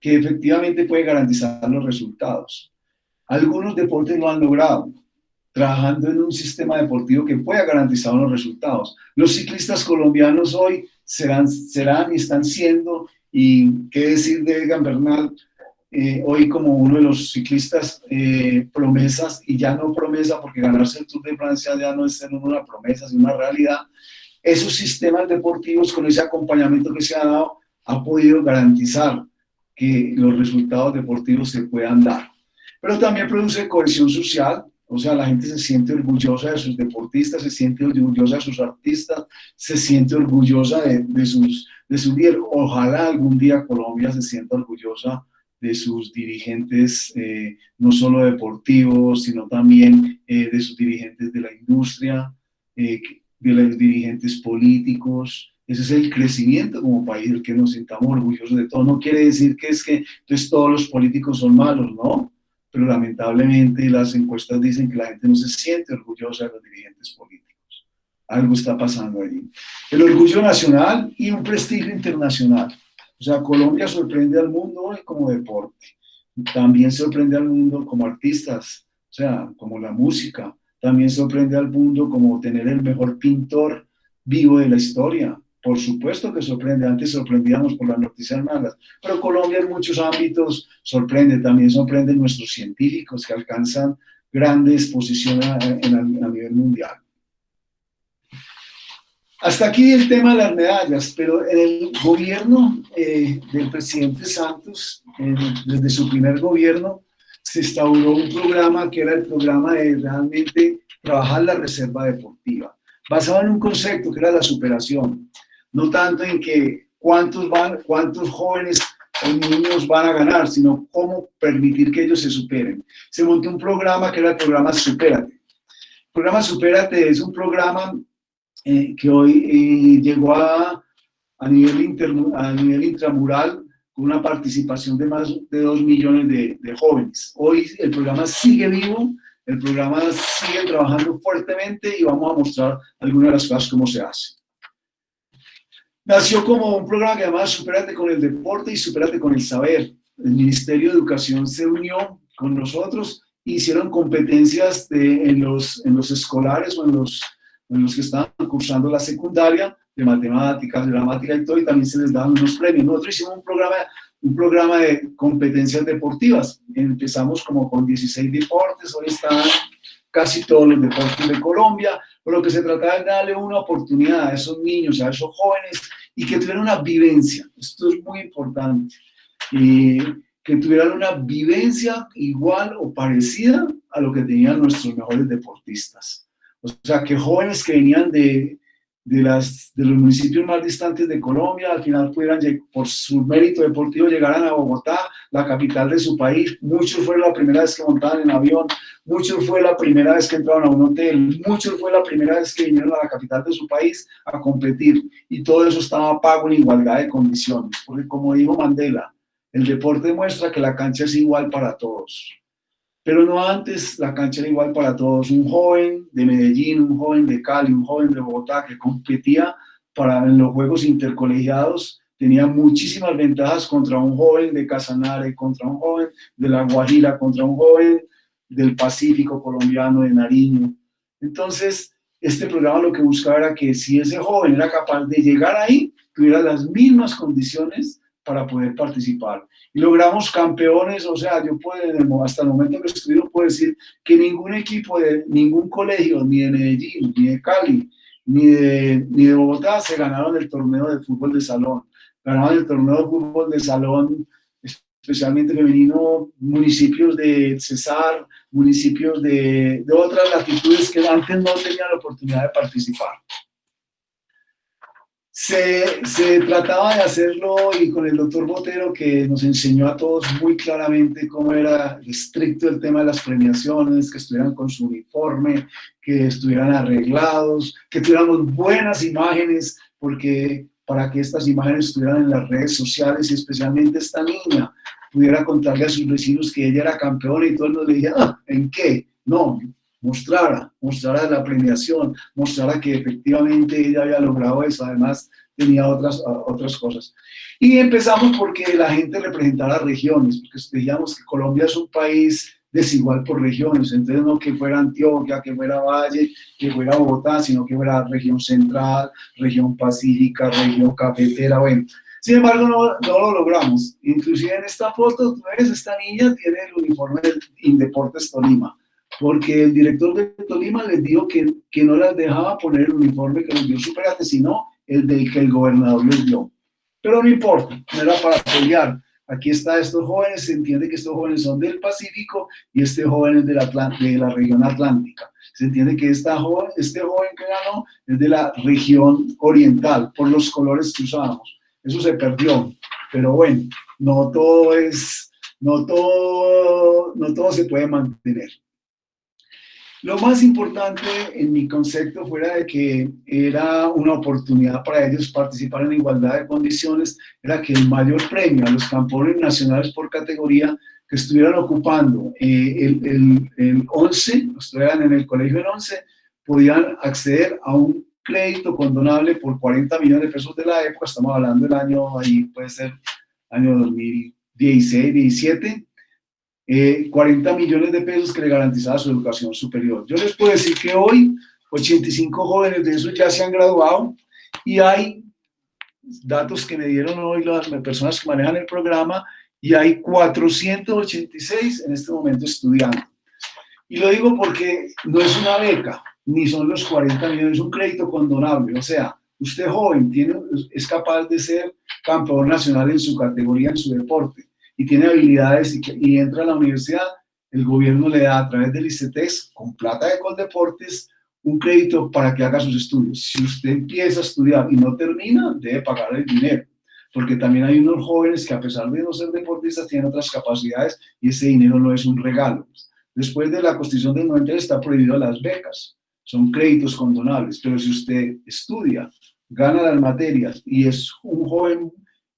que efectivamente puede garantizar los resultados. Algunos deportes lo han logrado, trabajando en un sistema deportivo que pueda garantizar los resultados. Los ciclistas colombianos hoy serán y están siendo, y qué decir de Egan Bernal, hoy como uno de los ciclistas promesas, y ya no promesa, porque ganarse el Tour de Francia ya no es ser una promesa, sino una realidad. Esos sistemas deportivos, con ese acompañamiento que se ha dado, ha podido garantizar que los resultados deportivos se puedan dar. Pero también produce cohesión social, o sea, la gente se siente orgullosa de sus deportistas, se siente orgullosa de sus artistas, se siente orgullosa de su líder. Ojalá algún día Colombia se sienta orgullosa de sus dirigentes, no solo deportivos, sino también de sus dirigentes de la industria, de los dirigentes políticos. Ese es el crecimiento como país, el que nos sintamos orgullosos de todo. No quiere decir que entonces todos los políticos son malos, ¿no? Pero lamentablemente las encuestas dicen que la gente no se siente orgullosa de los dirigentes políticos. Algo está pasando allí. El orgullo nacional y un prestigio internacional. O sea, Colombia sorprende al mundo hoy como deporte. También sorprende al mundo como artistas, o sea, como la música. También sorprende al mundo como tener el mejor pintor vivo de la historia. Por supuesto que sorprende. Antes sorprendíamos por las noticias malas, pero Colombia en muchos ámbitos sorprende. También sorprenden nuestros científicos que alcanzan grandes posiciones a nivel mundial. Hasta aquí el tema de las medallas, pero en el gobierno del presidente Santos, desde su primer gobierno, se instauró un programa que era el programa de realmente trabajar la reserva deportiva, basado en un concepto que era la superación, no tanto en que cuántos jóvenes o niños van a ganar, sino cómo permitir que ellos se superen. Se montó un programa que era el programa Supérate. El programa Supérate es un programa que hoy llegó a nivel intramural con una participación de más de 2 millones de jóvenes. Hoy el programa sigue vivo, el programa sigue trabajando fuertemente y vamos a mostrar algunas de las cosas cómo se hace. Nació como un programa que llamaba Supérate con el deporte y Supérate con el saber. El Ministerio de Educación se unió con nosotros e hicieron competencias en los escolares o en los que estaban cursando la secundaria, de matemáticas, de gramática y todo, y también se les daban unos premios. Nosotros hicimos un programa de competencias deportivas. Empezamos como con 16 deportes, hoy están casi todos los deportes de Colombia, pero lo que se trataba es darle una oportunidad a esos niños, a esos jóvenes, y que tuvieran una vivencia. Esto es muy importante. Que tuvieran una vivencia igual o parecida a lo que tenían nuestros mejores deportistas. O sea, que jóvenes que venían de los municipios más distantes de Colombia, al final pudieran, por su mérito deportivo, llegaran a Bogotá, la capital de su país. Muchos fue la primera vez que montaban en avión, muchos fue la primera vez que entraban a un hotel, muchos fue la primera vez que vinieron a la capital de su país a competir. Y todo eso estaba pago en igualdad de condiciones, porque como dijo Mandela, el deporte muestra que la cancha es igual para todos. Pero no antes, la cancha era igual para todos. Un joven de Medellín, un joven de Cali, un joven de Bogotá que competía en los juegos intercolegiados tenía muchísimas ventajas contra un joven de Casanare, contra un joven de La Guajira, contra un joven del Pacífico colombiano, de Nariño. Entonces, este programa lo que buscaba era que si ese joven era capaz de llegar ahí, tuviera las mismas condiciones para poder participar. Y logramos campeones, o sea, yo puedo, hasta el momento que estudio puedo decir que ningún equipo de ningún colegio, ni de Medellín, ni de Cali, ni de Bogotá, se ganaron el torneo de fútbol de salón. Ganaron el torneo de fútbol de salón, especialmente femenino, municipios de Cesar, municipios de otras latitudes que antes no tenían la oportunidad de participar. Se trataba de hacerlo y con el doctor Botero, que nos enseñó a todos muy claramente cómo era estricto el tema de las premiaciones, que estuvieran con su uniforme, que estuvieran arreglados, que tuviéramos buenas imágenes, porque para que estas imágenes estuvieran en las redes sociales y especialmente esta niña pudiera contarle a sus vecinos que ella era campeona y todo el mundo le decía, ah, ¿en qué? No, mostrara la premiación, mostrara que efectivamente ella había logrado eso, además tenía otras cosas. Y empezamos porque la gente representara regiones, porque decíamos que Colombia es un país desigual por regiones, entonces no que fuera Antioquia, que fuera Valle, que fuera Bogotá, sino que fuera región central, región pacífica, región cafetera, bueno. Sin embargo, no lo logramos. Inclusive en esta foto, tú ves, esta niña tiene el uniforme del Indeportes Tolima, porque el director de Tolima les dijo que no las dejaba poner el uniforme que les dio Superate, sino el del que el gobernador les dio. Pero no importa, no era para pelear. Aquí está estos jóvenes, se entiende que estos jóvenes son del Pacífico y este joven es de la región atlántica. Se entiende que este joven que ganó es de la región oriental, por los colores que usábamos. Eso se perdió, pero bueno, no todo se puede mantener. Lo más importante en mi concepto, fuera de que era una oportunidad para ellos participar en igualdad de condiciones, era que el mayor premio a los campeones nacionales por categoría que estuvieran ocupando el 11, estuvieran en el colegio en 11, podían acceder a un crédito condonable por 40 millones de pesos de la época, estamos hablando del año, ahí puede ser año 2016, 17, 40 millones de pesos que le garantizaba su educación superior. Yo les puedo decir que hoy 85 jóvenes de esos ya se han graduado y hay datos que me dieron hoy las personas que manejan el programa y hay 486 en este momento estudiando. Y lo digo porque no es una beca, ni son los 40 millones, es un crédito condonable. O sea, usted joven es capaz de ser campeón nacional en su categoría, en su deporte, y tiene habilidades y entra a la universidad, el gobierno le da a través del ICETEX, con plata de Coldeportes, un crédito para que haga sus estudios. Si usted empieza a estudiar y no termina, debe pagar el dinero, porque también hay unos jóvenes que a pesar de no ser deportistas tienen otras capacidades y ese dinero no es un regalo. Después de la Constitución del 90 está prohibido las becas, son créditos condonables, pero si usted estudia, gana las materias y es un joven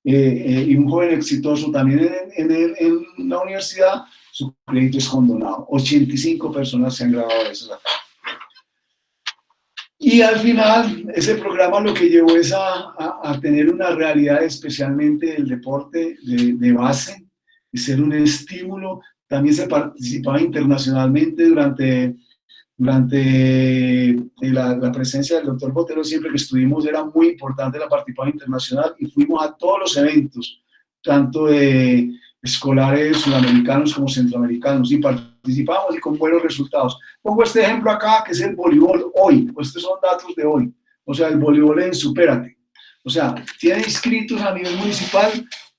y un joven exitoso también en la universidad, su crédito es condonado. 85 personas se han graduado de esas acá. Y al final, ese programa lo que llevó es a tener una realidad, especialmente el deporte de base, y ser un estímulo. También se participaba internacionalmente durante la presencia del doctor Botero. Siempre que estuvimos era muy importante la participación internacional y fuimos a todos los eventos, tanto de escolares sudamericanos como centroamericanos, y participamos y con buenos resultados. Pongo este ejemplo acá, que es el voleibol hoy, pues estos son datos de hoy, o sea, el voleibol en Supérate. O sea, tiene inscritos a nivel municipal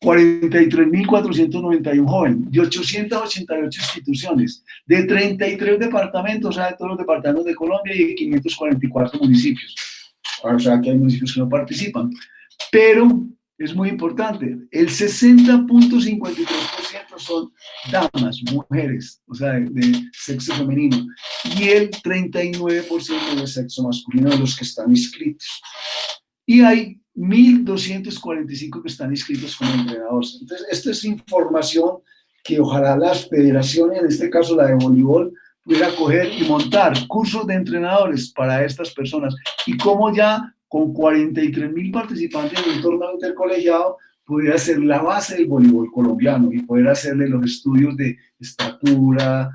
43.491 jóvenes, de 888 instituciones, de 33 departamentos, o sea, de todos los departamentos de Colombia, y de 544 municipios. O sea, que hay municipios que no participan. Pero es muy importante, el 60.53% son damas, mujeres, o sea, de sexo femenino, y el 39% de sexo masculino de los que están inscritos. Y hay 1.245 que están inscritos como entrenadores. Entonces, esta es información que ojalá las federaciones, en este caso la de voleibol, pudiera coger y montar cursos de entrenadores para estas personas. Y como ya con 43.000 participantes en un torneo intercolegiado, pudiera ser la base del voleibol colombiano y poder hacerle los estudios de estatura,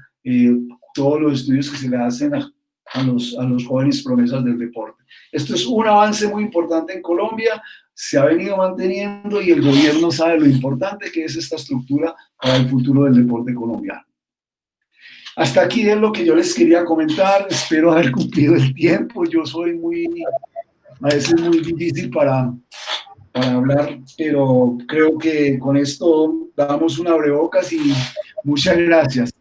todos los estudios que se le hacen a los jóvenes promesas del deporte. Esto es un avance muy importante en Colombia. se ha venido manteniendo y el gobierno sabe lo importante que es esta estructura para el futuro del deporte colombiano. Hasta aquí es lo que yo les quería comentar. Espero haber cumplido el tiempo. Yo soy a veces muy difícil para hablar, pero creo que con esto damos un abrebocas y muchas gracias.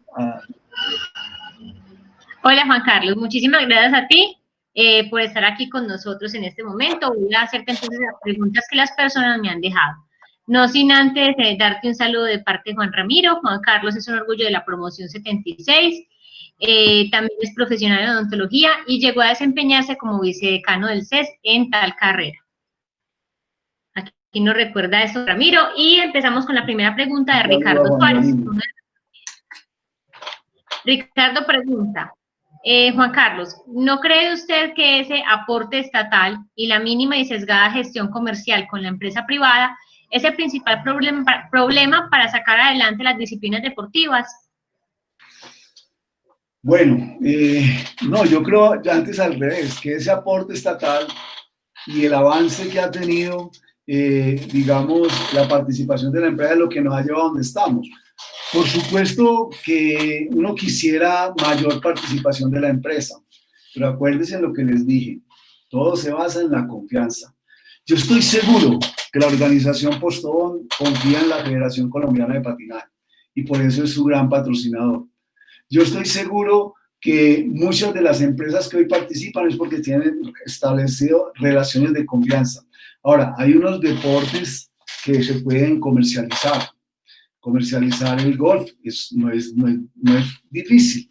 Hola Juan Carlos, muchísimas gracias a ti por estar aquí con nosotros en este momento. Voy a hacerte entonces las preguntas que las personas me han dejado. No sin antes darte un saludo de parte de Juan Ramiro. Juan Carlos es un orgullo de la promoción 76. También es profesional en odontología y llegó a desempeñarse como vicedecano del CES en tal carrera. Aquí nos recuerda eso Ramiro. Y empezamos con la primera pregunta de Ricardo Suárez. Ricardo pregunta, Juan Carlos, ¿no cree usted que ese aporte estatal y la mínima y sesgada gestión comercial con la empresa privada es el principal problema para sacar adelante las disciplinas deportivas? Bueno, no, yo creo ya antes al revés, que ese aporte estatal y el avance que ha tenido, digamos, la participación de la empresa es lo que nos ha llevado a donde estamos. Por supuesto que uno quisiera mayor participación de la empresa, pero acuérdense lo que les dije, todo se basa en la confianza. Yo estoy seguro que la organización Postobón confía en la Federación Colombiana de Patinaje y por eso es su gran patrocinador. Yo estoy seguro que muchas de las empresas que hoy participan es porque tienen establecido relaciones de confianza. Ahora, hay unos deportes que se pueden comercializar. Comercializar el golf no es difícil,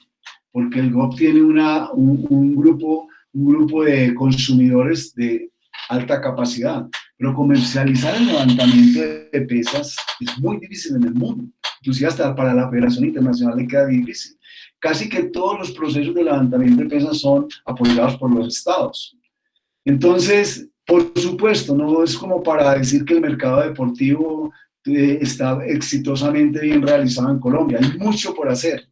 porque el golf tiene un grupo de consumidores de alta capacidad, pero comercializar el levantamiento de pesas es muy difícil en el mundo, inclusive hasta para la Federación Internacional le queda difícil. Casi que todos los procesos de levantamiento de pesas son apoyados por los estados. Entonces, por supuesto, no es como para decir que el mercado deportivo está exitosamente bien realizado en Colombia. Hay mucho por hacer,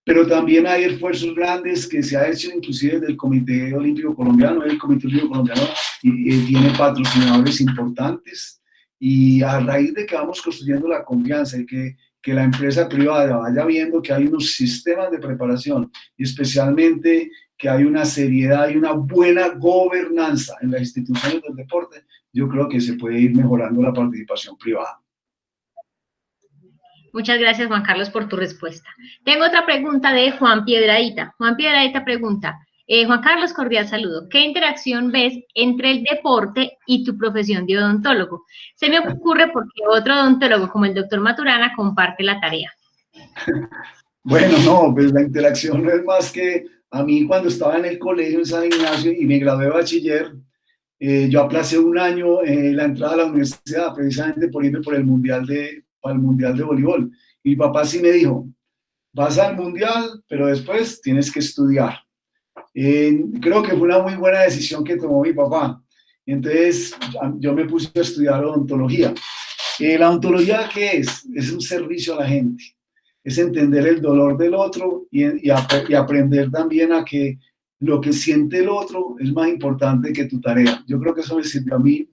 pero también hay esfuerzos grandes que se ha hecho inclusive desde el Comité Olímpico Colombiano. El Comité Olímpico Colombiano tiene patrocinadores importantes y a raíz de que vamos construyendo la confianza y que la empresa privada vaya viendo que hay unos sistemas de preparación y especialmente que hay una seriedad y una buena gobernanza en las instituciones del deporte, yo creo que se puede ir mejorando la participación privada. Muchas gracias, Juan Carlos, por tu respuesta. Tengo otra pregunta de Juan Piedradita. Juan Piedradita pregunta, Juan Carlos, cordial saludo. ¿Qué interacción ves entre el deporte y tu profesión de odontólogo? Se me ocurre porque otro odontólogo como el doctor Maturana comparte la tarea. Bueno, no, pues la interacción no es más que a mí cuando estaba en el colegio en San Ignacio y me gradué de bachiller, yo aplacé un año la entrada a la universidad precisamente por irme para el Mundial de Voleibol. Y mi papá sí me dijo, vas al Mundial, pero después tienes que estudiar. Creo que fue una muy buena decisión que tomó mi papá. Entonces yo me puse a estudiar odontología. ¿La odontología qué es? Es un servicio a la gente. Es entender el dolor del otro y aprender también a que lo que siente el otro es más importante que tu tarea. Yo creo que eso me sirvió a mí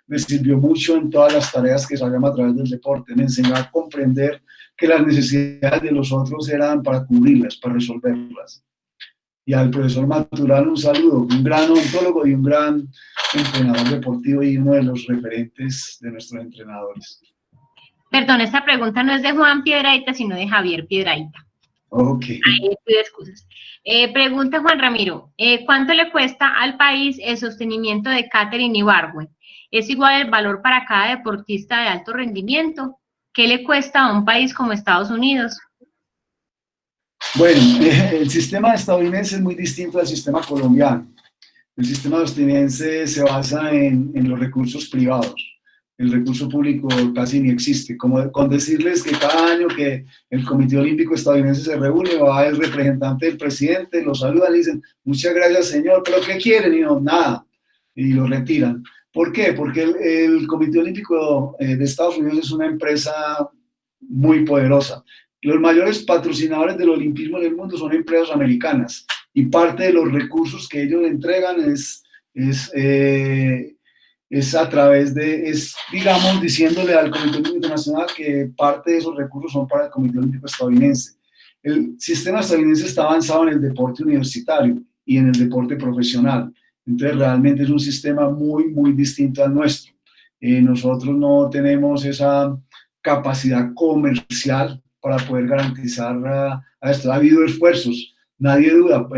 me sirvió mucho en todas las tareas que salíamos a través del deporte. Me enseñó a comprender que las necesidades de los otros eran para cubrirlas, para resolverlas. Y al profesor Maturano un saludo, un gran odontólogo y un gran entrenador deportivo y uno de los referentes de nuestros entrenadores. Perdón, esta pregunta no es de Juan Piedrahita, sino de Javier Piedrahita. Ok. Ahí pido excusas. Pregunta Juan Ramiro, ¿cuánto le cuesta al país el sostenimiento de Katherine Ibargüen? ¿Es igual el valor para cada deportista de alto rendimiento? ¿Qué le cuesta a un país como Estados Unidos? Bueno, el sistema estadounidense es muy distinto al sistema colombiano. El sistema estadounidense se basa en los recursos privados. El recurso público casi ni existe. Como con decirles que cada año que el Comité Olímpico Estadounidense se reúne, va el representante del presidente, lo saludan y dicen, muchas gracias señor, pero ¿qué quieren? Y no, nada. Y lo retiran. ¿Por qué? Porque el Comité Olímpico de Estados Unidos es una empresa muy poderosa. Los mayores patrocinadores del olimpismo en el mundo son empresas americanas y parte de los recursos que ellos entregan es a través de, digamos, diciéndole al Comité Olímpico Internacional que parte de esos recursos son para el Comité Olímpico Estadounidense. El sistema estadounidense está avanzado en el deporte universitario y en el deporte profesional. Entonces, realmente es un sistema muy, muy distinto al nuestro. Nosotros no tenemos esa capacidad comercial para poder garantizar a esto. Ha habido esfuerzos, nadie duda,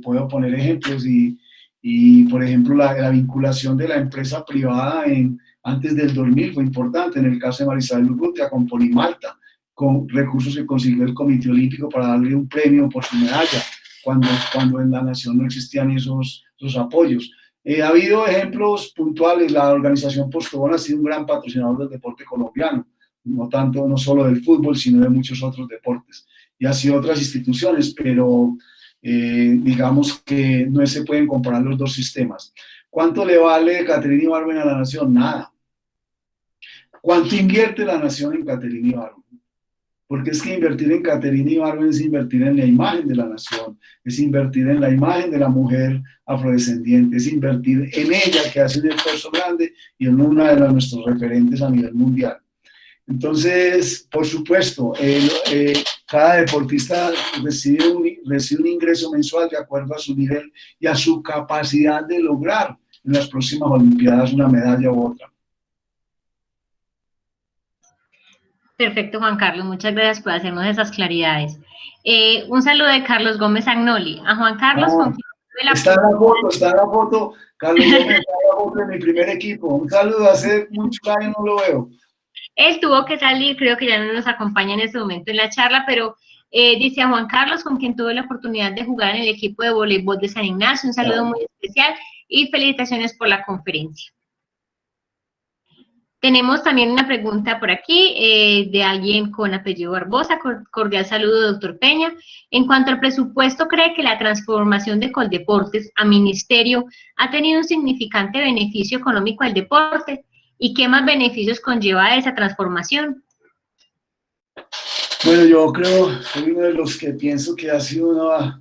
puedo poner ejemplos y por ejemplo, la vinculación de la empresa privada antes del 2000 fue importante, en el caso de Marisabel Urrutia con Polimalta, con recursos que consiguió el Comité Olímpico para darle un premio por su medalla, cuando en la nación no existían esos apoyos. Ha habido ejemplos puntuales, la organización Postobón ha sido un gran patrocinador del deporte colombiano, no solo del fútbol, sino de muchos otros deportes, y así otras instituciones, pero digamos que no se pueden comparar los dos sistemas. ¿Cuánto le vale Caterina Ibargüen a la nación? Nada. ¿Cuánto invierte la nación en Caterina Ibargüen? Porque es que invertir en Caterina Ibargüen es invertir en la imagen de la nación, es invertir en la imagen de la mujer afrodescendiente, es invertir en ella, que hace un esfuerzo grande y en una de nuestros referentes a nivel mundial. Entonces, por supuesto, cada deportista recibe un ingreso mensual de acuerdo a su nivel y a su capacidad de lograr en las próximas Olimpiadas una medalla u otra. Perfecto, Juan Carlos, muchas gracias por hacernos esas claridades. Un saludo de Carlos Gómez Agnoli. A Juan Carlos, con quien está en la foto, Carlos Gómez está en la foto de mi primer equipo. Un saludo, hace muchos años no lo veo. Él tuvo que salir, creo que ya no nos acompaña en este momento en la charla, pero dice a Juan Carlos, con quien tuve la oportunidad de jugar en el equipo de voleibol de San Ignacio, un saludo muy especial y felicitaciones por la conferencia. Tenemos también una pregunta por aquí de alguien con apellido Barbosa. Cordial saludo, doctor Peña. En cuanto al presupuesto, ¿cree que la transformación de Coldeportes a ministerio ha tenido un significante beneficio económico al deporte? ¿Y qué más beneficios conlleva esa transformación? Bueno, yo creo, soy uno de los que pienso que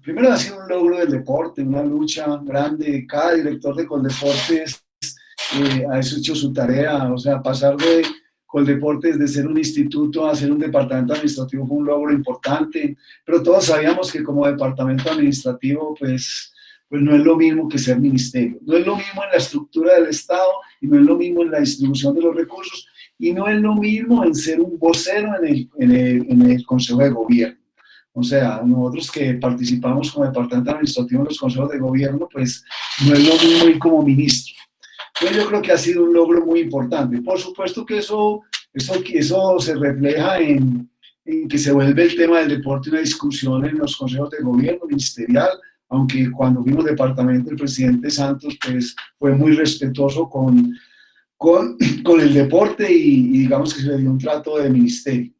primero ha sido un logro del deporte, una lucha grande. Cada director de Coldeportes ha hecho su tarea, o sea, pasar de Coldeportes de ser un instituto a ser un departamento administrativo fue un logro importante, pero todos sabíamos que como departamento administrativo, pues no es lo mismo que ser ministerio, no es lo mismo en la estructura del Estado y no es lo mismo en la distribución de los recursos y no es lo mismo en ser un vocero en el Consejo de Gobierno. O sea, nosotros que participamos como departamento administrativo en los consejos de gobierno, pues no es lo mismo ir como ministro. Entonces yo creo que ha sido un logro muy importante. Por supuesto que eso se refleja en que se vuelve el tema del deporte una discusión en los consejos de gobierno ministerial, aunque cuando fuimos departamento el presidente Santos pues fue muy respetuoso con el deporte y digamos que se le dio un trato de ministerio.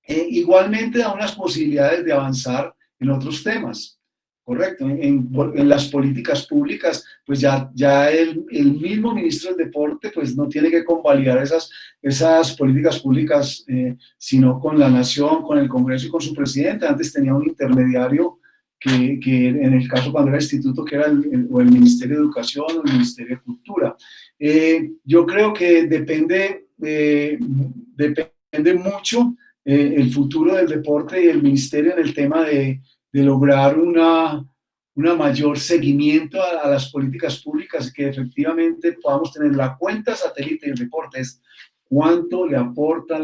Igualmente da unas posibilidades de avanzar en otros temas. Correcto, en las políticas públicas, pues ya el mismo ministro del deporte pues no tiene que convalidar esas políticas públicas, sino con la nación, con el Congreso y con su presidente. Antes tenía un intermediario que en el caso cuando era instituto, que era el Ministerio de Educación o el Ministerio de Cultura. Yo creo que depende mucho el futuro del deporte y el ministerio en el tema de lograr una mayor seguimiento a las políticas públicas y que efectivamente podamos tener la cuenta satélite del deporte, es cuánto le aporta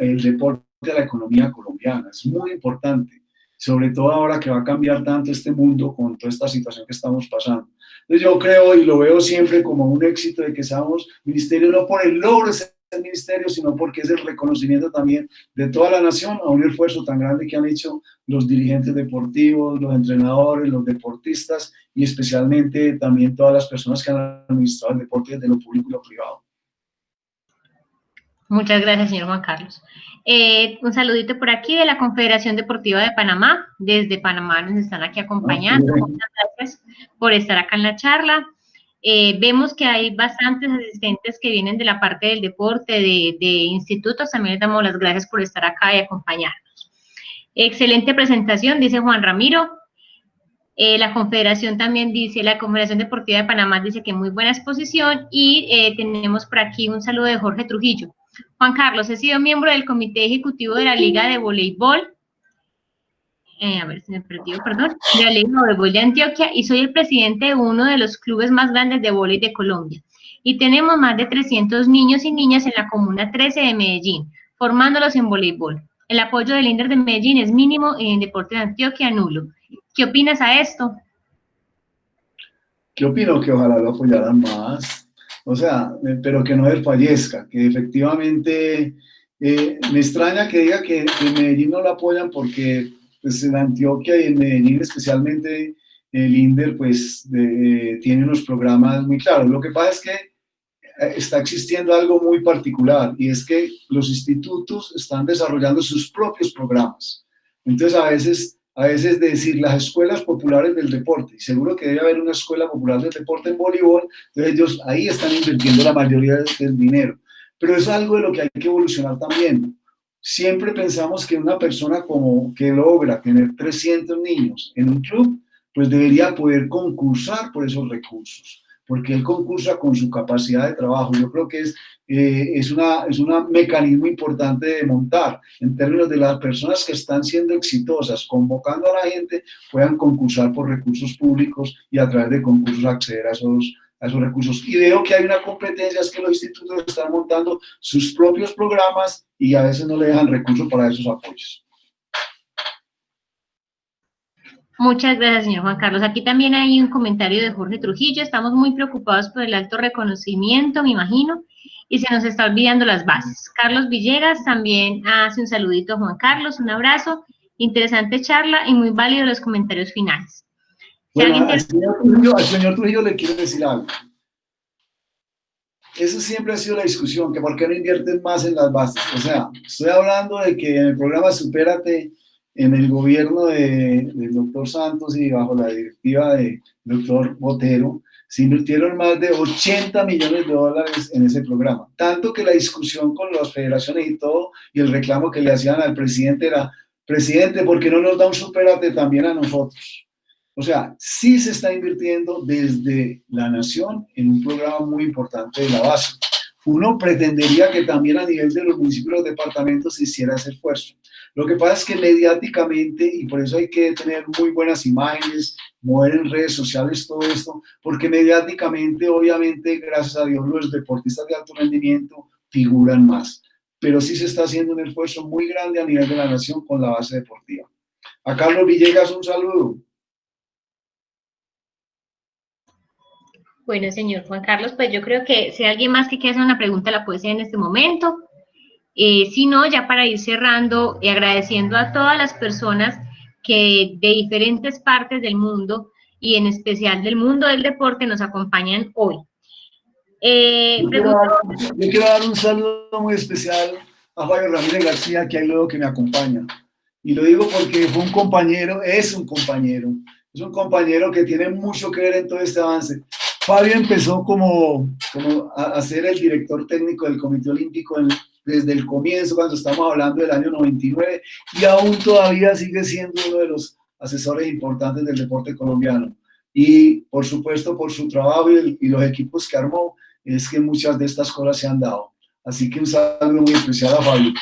el deporte a la economía colombiana. Es muy importante, sobre todo ahora que va a cambiar tanto este mundo con toda esta situación que estamos pasando. Entonces yo creo y lo veo siempre como un éxito de que seamos ministerio, no por el logro de ser ministerio, sino porque es el reconocimiento también de toda la nación a un esfuerzo tan grande que han hecho los dirigentes deportivos, los entrenadores, los deportistas y especialmente también todas las personas que han administrado el deporte desde lo público y lo privado. Muchas gracias, señor Juan Carlos. Un saludito por aquí de la Confederación Deportiva de Panamá. Desde Panamá nos están aquí acompañando. Muchas gracias por estar acá en la charla. Vemos que hay bastantes asistentes que vienen de la parte del deporte, de institutos. También les damos las gracias por estar acá y acompañarnos. Excelente presentación, dice Juan Ramiro. La Confederación también dice, la Confederación Deportiva de Panamá dice que muy buena exposición, y tenemos por aquí un saludo de Jorge Trujillo. Juan Carlos, he sido miembro del Comité Ejecutivo de la Liga de Voleibol, a ver si me perdió, perdón, de la Liga de Voleibol de Antioquia, y soy el presidente de uno de los clubes más grandes de voleibol de Colombia. Y tenemos más de 300 niños y niñas en la Comuna 13 de Medellín, formándolos en voleibol. El apoyo del INDER de Medellín es mínimo y en Deporte de Antioquia nulo. ¿Qué opinas a esto? ¿Qué opino? Que ojalá lo apoyaran más, o sea, pero que no desfallezca, que efectivamente, me extraña que diga que en Medellín no lo apoyan porque pues, en Antioquia y en Medellín especialmente el INDER pues tiene unos programas muy claros. Lo que pasa es que está existiendo algo muy particular, y es que los institutos están desarrollando sus propios programas. Entonces, a veces decir las escuelas populares del deporte, y seguro que debe haber una escuela popular del deporte en voleibol, entonces ellos ahí están invirtiendo la mayoría del dinero. Pero es algo de lo que hay que evolucionar también. Siempre pensamos que una persona como que logra tener 300 niños en un club, pues debería poder concursar por esos recursos, porque él concursa con su capacidad de trabajo. Yo creo que es un mecanismo importante de montar en términos de las personas que están siendo exitosas, convocando a la gente, puedan concursar por recursos públicos y a través de concursos acceder a esos recursos. Y veo que hay una competencia, es que los institutos están montando sus propios programas y a veces no le dejan recursos para esos apoyos. Muchas gracias, señor Juan Carlos. Aquí también hay un comentario de Jorge Trujillo. Estamos muy preocupados por el alto reconocimiento, me imagino, y se nos está olvidando las bases. Carlos Villegas también hace un saludito a Juan Carlos, un abrazo. Interesante charla y muy válidos los comentarios finales. Bueno, al señor Trujillo le quiero decir algo. Eso siempre ha sido la discusión, que por qué no invierten más en las bases. O sea, estoy hablando de que en el programa Supérate, en el gobierno del doctor Santos y bajo la directiva del doctor Botero, se invirtieron más de 80 millones de dólares en ese programa. Tanto que la discusión con las federaciones y todo, y el reclamo que le hacían al presidente era, presidente, ¿por qué no nos da un Supérate también a nosotros? O sea, sí se está invirtiendo desde la nación en un programa muy importante de la base. Uno pretendería que también a nivel de los municipios y los departamentos se hiciera ese esfuerzo. Lo que pasa es que mediáticamente, y por eso hay que tener muy buenas imágenes, mover en redes sociales todo esto, porque mediáticamente, obviamente, gracias a Dios, los deportistas de alto rendimiento figuran más. Pero sí se está haciendo un esfuerzo muy grande a nivel de la nación con la base deportiva. A Carlos Villegas, un saludo. Bueno, señor Juan Carlos, pues yo creo que si alguien más que quiera hacer una pregunta la puede hacer en este momento. Si no, ya para ir cerrando y agradeciendo a todas las personas que de diferentes partes del mundo y en especial del mundo del deporte nos acompañan hoy. Yo quiero dar un saludo muy especial a Fabio Ramírez García, que hay luego que me acompaña. Y lo digo porque fue un compañero, es un compañero que tiene mucho que ver en todo este avance. Fabio empezó como a ser el director técnico del Comité Olímpico desde el comienzo, cuando estamos hablando del año 99, y aún todavía sigue siendo uno de los asesores importantes del deporte colombiano. Y por supuesto, por su trabajo y los equipos que armó, es que muchas de estas cosas se han dado. Así que un saludo muy especial a Fabio.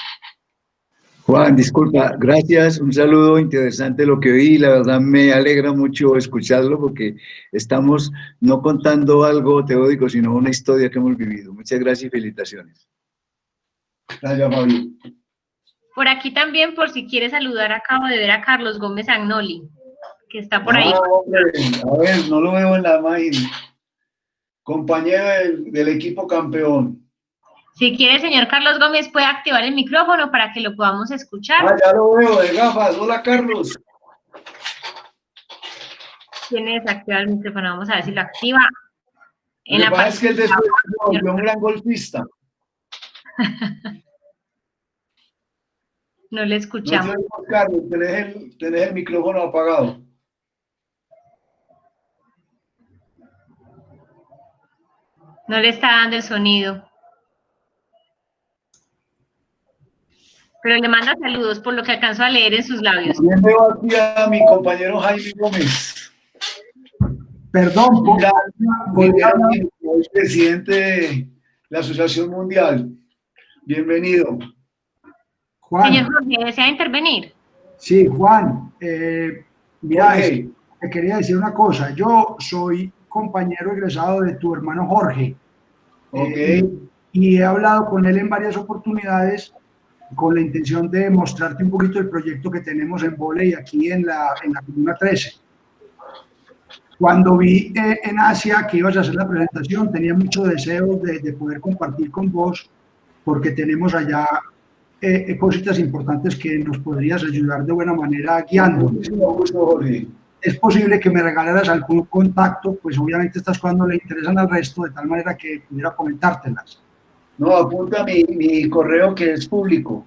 Juan, disculpa, gracias, un saludo interesante lo que oí, la verdad me alegra mucho escucharlo porque estamos no contando algo teórico, sino una historia que hemos vivido. Muchas gracias y felicitaciones. Gracias, Fabio. Por aquí también, por si quiere saludar, acabo de ver a Carlos Gómez Agnoli, que está por ahí. Hombre, a ver, no lo veo en la imagen. Compañero del equipo campeón. Si quiere, señor Carlos Gómez, puede activar el micrófono para que lo podamos escuchar. Ah, ya lo veo, de gafas. Hola, Carlos. Tiene desactivado el micrófono, vamos a ver si lo activa. Lo que pasa es que él después se volvió un gran golfista. No le escuchamos. No te oímos, Carlos, tenés el micrófono apagado. No le está dando el sonido. Pero le manda saludos por lo que alcanzó a leer en sus labios. También veo aquí a mi compañero Jaime Gómez. Perdón, el presidente de la Asociación Mundial. Bienvenido. Juan. Señor Jorge, ¿desea intervenir? Sí, Juan. Mira, Jorge. te quería decir una cosa. Yo soy compañero egresado de tu hermano Jorge. Ok. Y he hablado con él en varias oportunidades con la intención de mostrarte un poquito el proyecto que tenemos en vóley aquí en la Comuna 13. Cuando vi en Asia que ibas a hacer la presentación, tenía mucho deseo de poder compartir con vos, porque tenemos allá cositas importantes que nos podrías ayudar de buena manera guiando. Muchísimo gusto, Jorge. Es posible que me regalaras algún contacto, pues obviamente estas cosas no le interesan al resto, de tal manera que pudiera comentártelas. No, apunta mi correo que es público.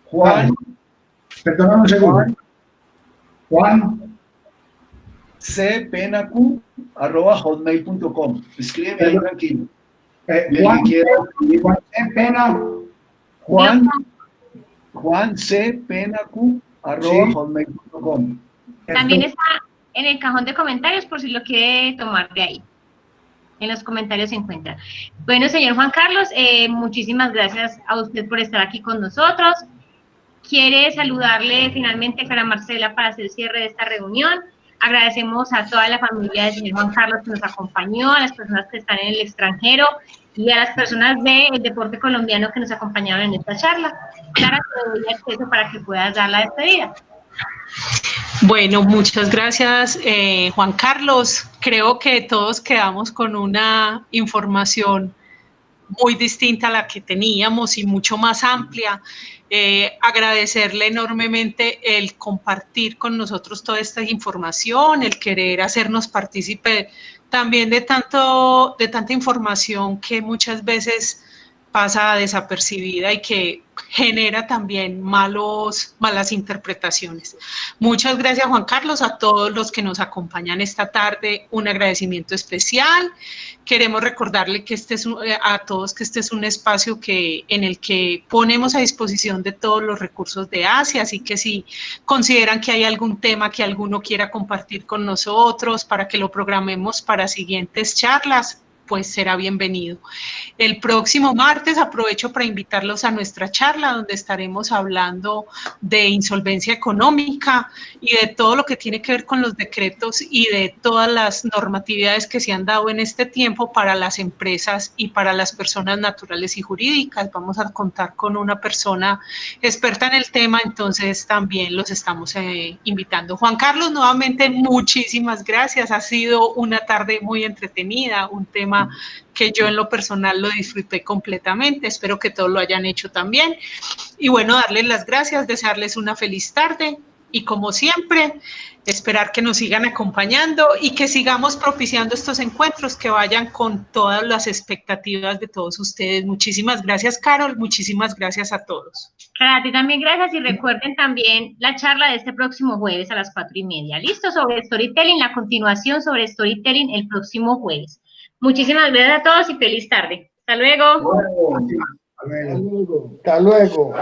Juan. Perdóname un segundo. Juan cpenacu@hotmail.com. Escríbeme ahí tranquilo. Juan cpenacu@hotmail.com. También está en el cajón de comentarios por si lo quiere tomar de ahí. En los comentarios se encuentra. Bueno, señor Juan Carlos, muchísimas gracias a usted por estar aquí con nosotros. Quiere saludarle finalmente a Clara Marcela para hacer el cierre de esta reunión. Agradecemos a toda la familia del señor Juan Carlos que nos acompañó, a las personas que están en el extranjero y a las personas del deporte colombiano que nos acompañaron en esta charla. Clara, te doy acceso para que puedas dar la despedida. Bueno, muchas gracias, Juan Carlos. Creo que todos quedamos con una información muy distinta a la que teníamos y mucho más amplia. Agradecerle enormemente el compartir con nosotros toda esta información, el querer hacernos partícipe también de tanta información que muchas veces pasa desapercibida y que genera también malas interpretaciones. Muchas gracias, Juan Carlos, a todos los que nos acompañan esta tarde, un agradecimiento especial. Queremos recordarle que a todos que este es un espacio en el que ponemos a disposición de todos los recursos de Asia, así que si consideran que hay algún tema que alguno quiera compartir con nosotros para que lo programemos para siguientes charlas, pues será bienvenido. El próximo martes aprovecho para invitarlos a nuestra charla donde estaremos hablando de insolvencia económica y de todo lo que tiene que ver con los decretos y de todas las normatividades que se han dado en este tiempo para las empresas y para las personas naturales y jurídicas. Vamos a contar con una persona experta en el tema, entonces también los estamos invitando. Juan Carlos, nuevamente muchísimas gracias. Ha sido una tarde muy entretenida, un tema que yo en lo personal lo disfruté completamente, espero que todos lo hayan hecho también. Y bueno, darles las gracias, desearles una feliz tarde y como siempre, esperar que nos sigan acompañando y que sigamos propiciando estos encuentros que vayan con todas las expectativas de todos ustedes. Muchísimas gracias, Carol, muchísimas gracias a todos. Claro, a ti también gracias y recuerden también la charla de este próximo jueves a las 4:30. ¿Listo? Sobre storytelling, la continuación sobre storytelling el próximo jueves. Muchísimas gracias a todos y feliz tarde. Hasta luego. Hasta luego. Hasta luego.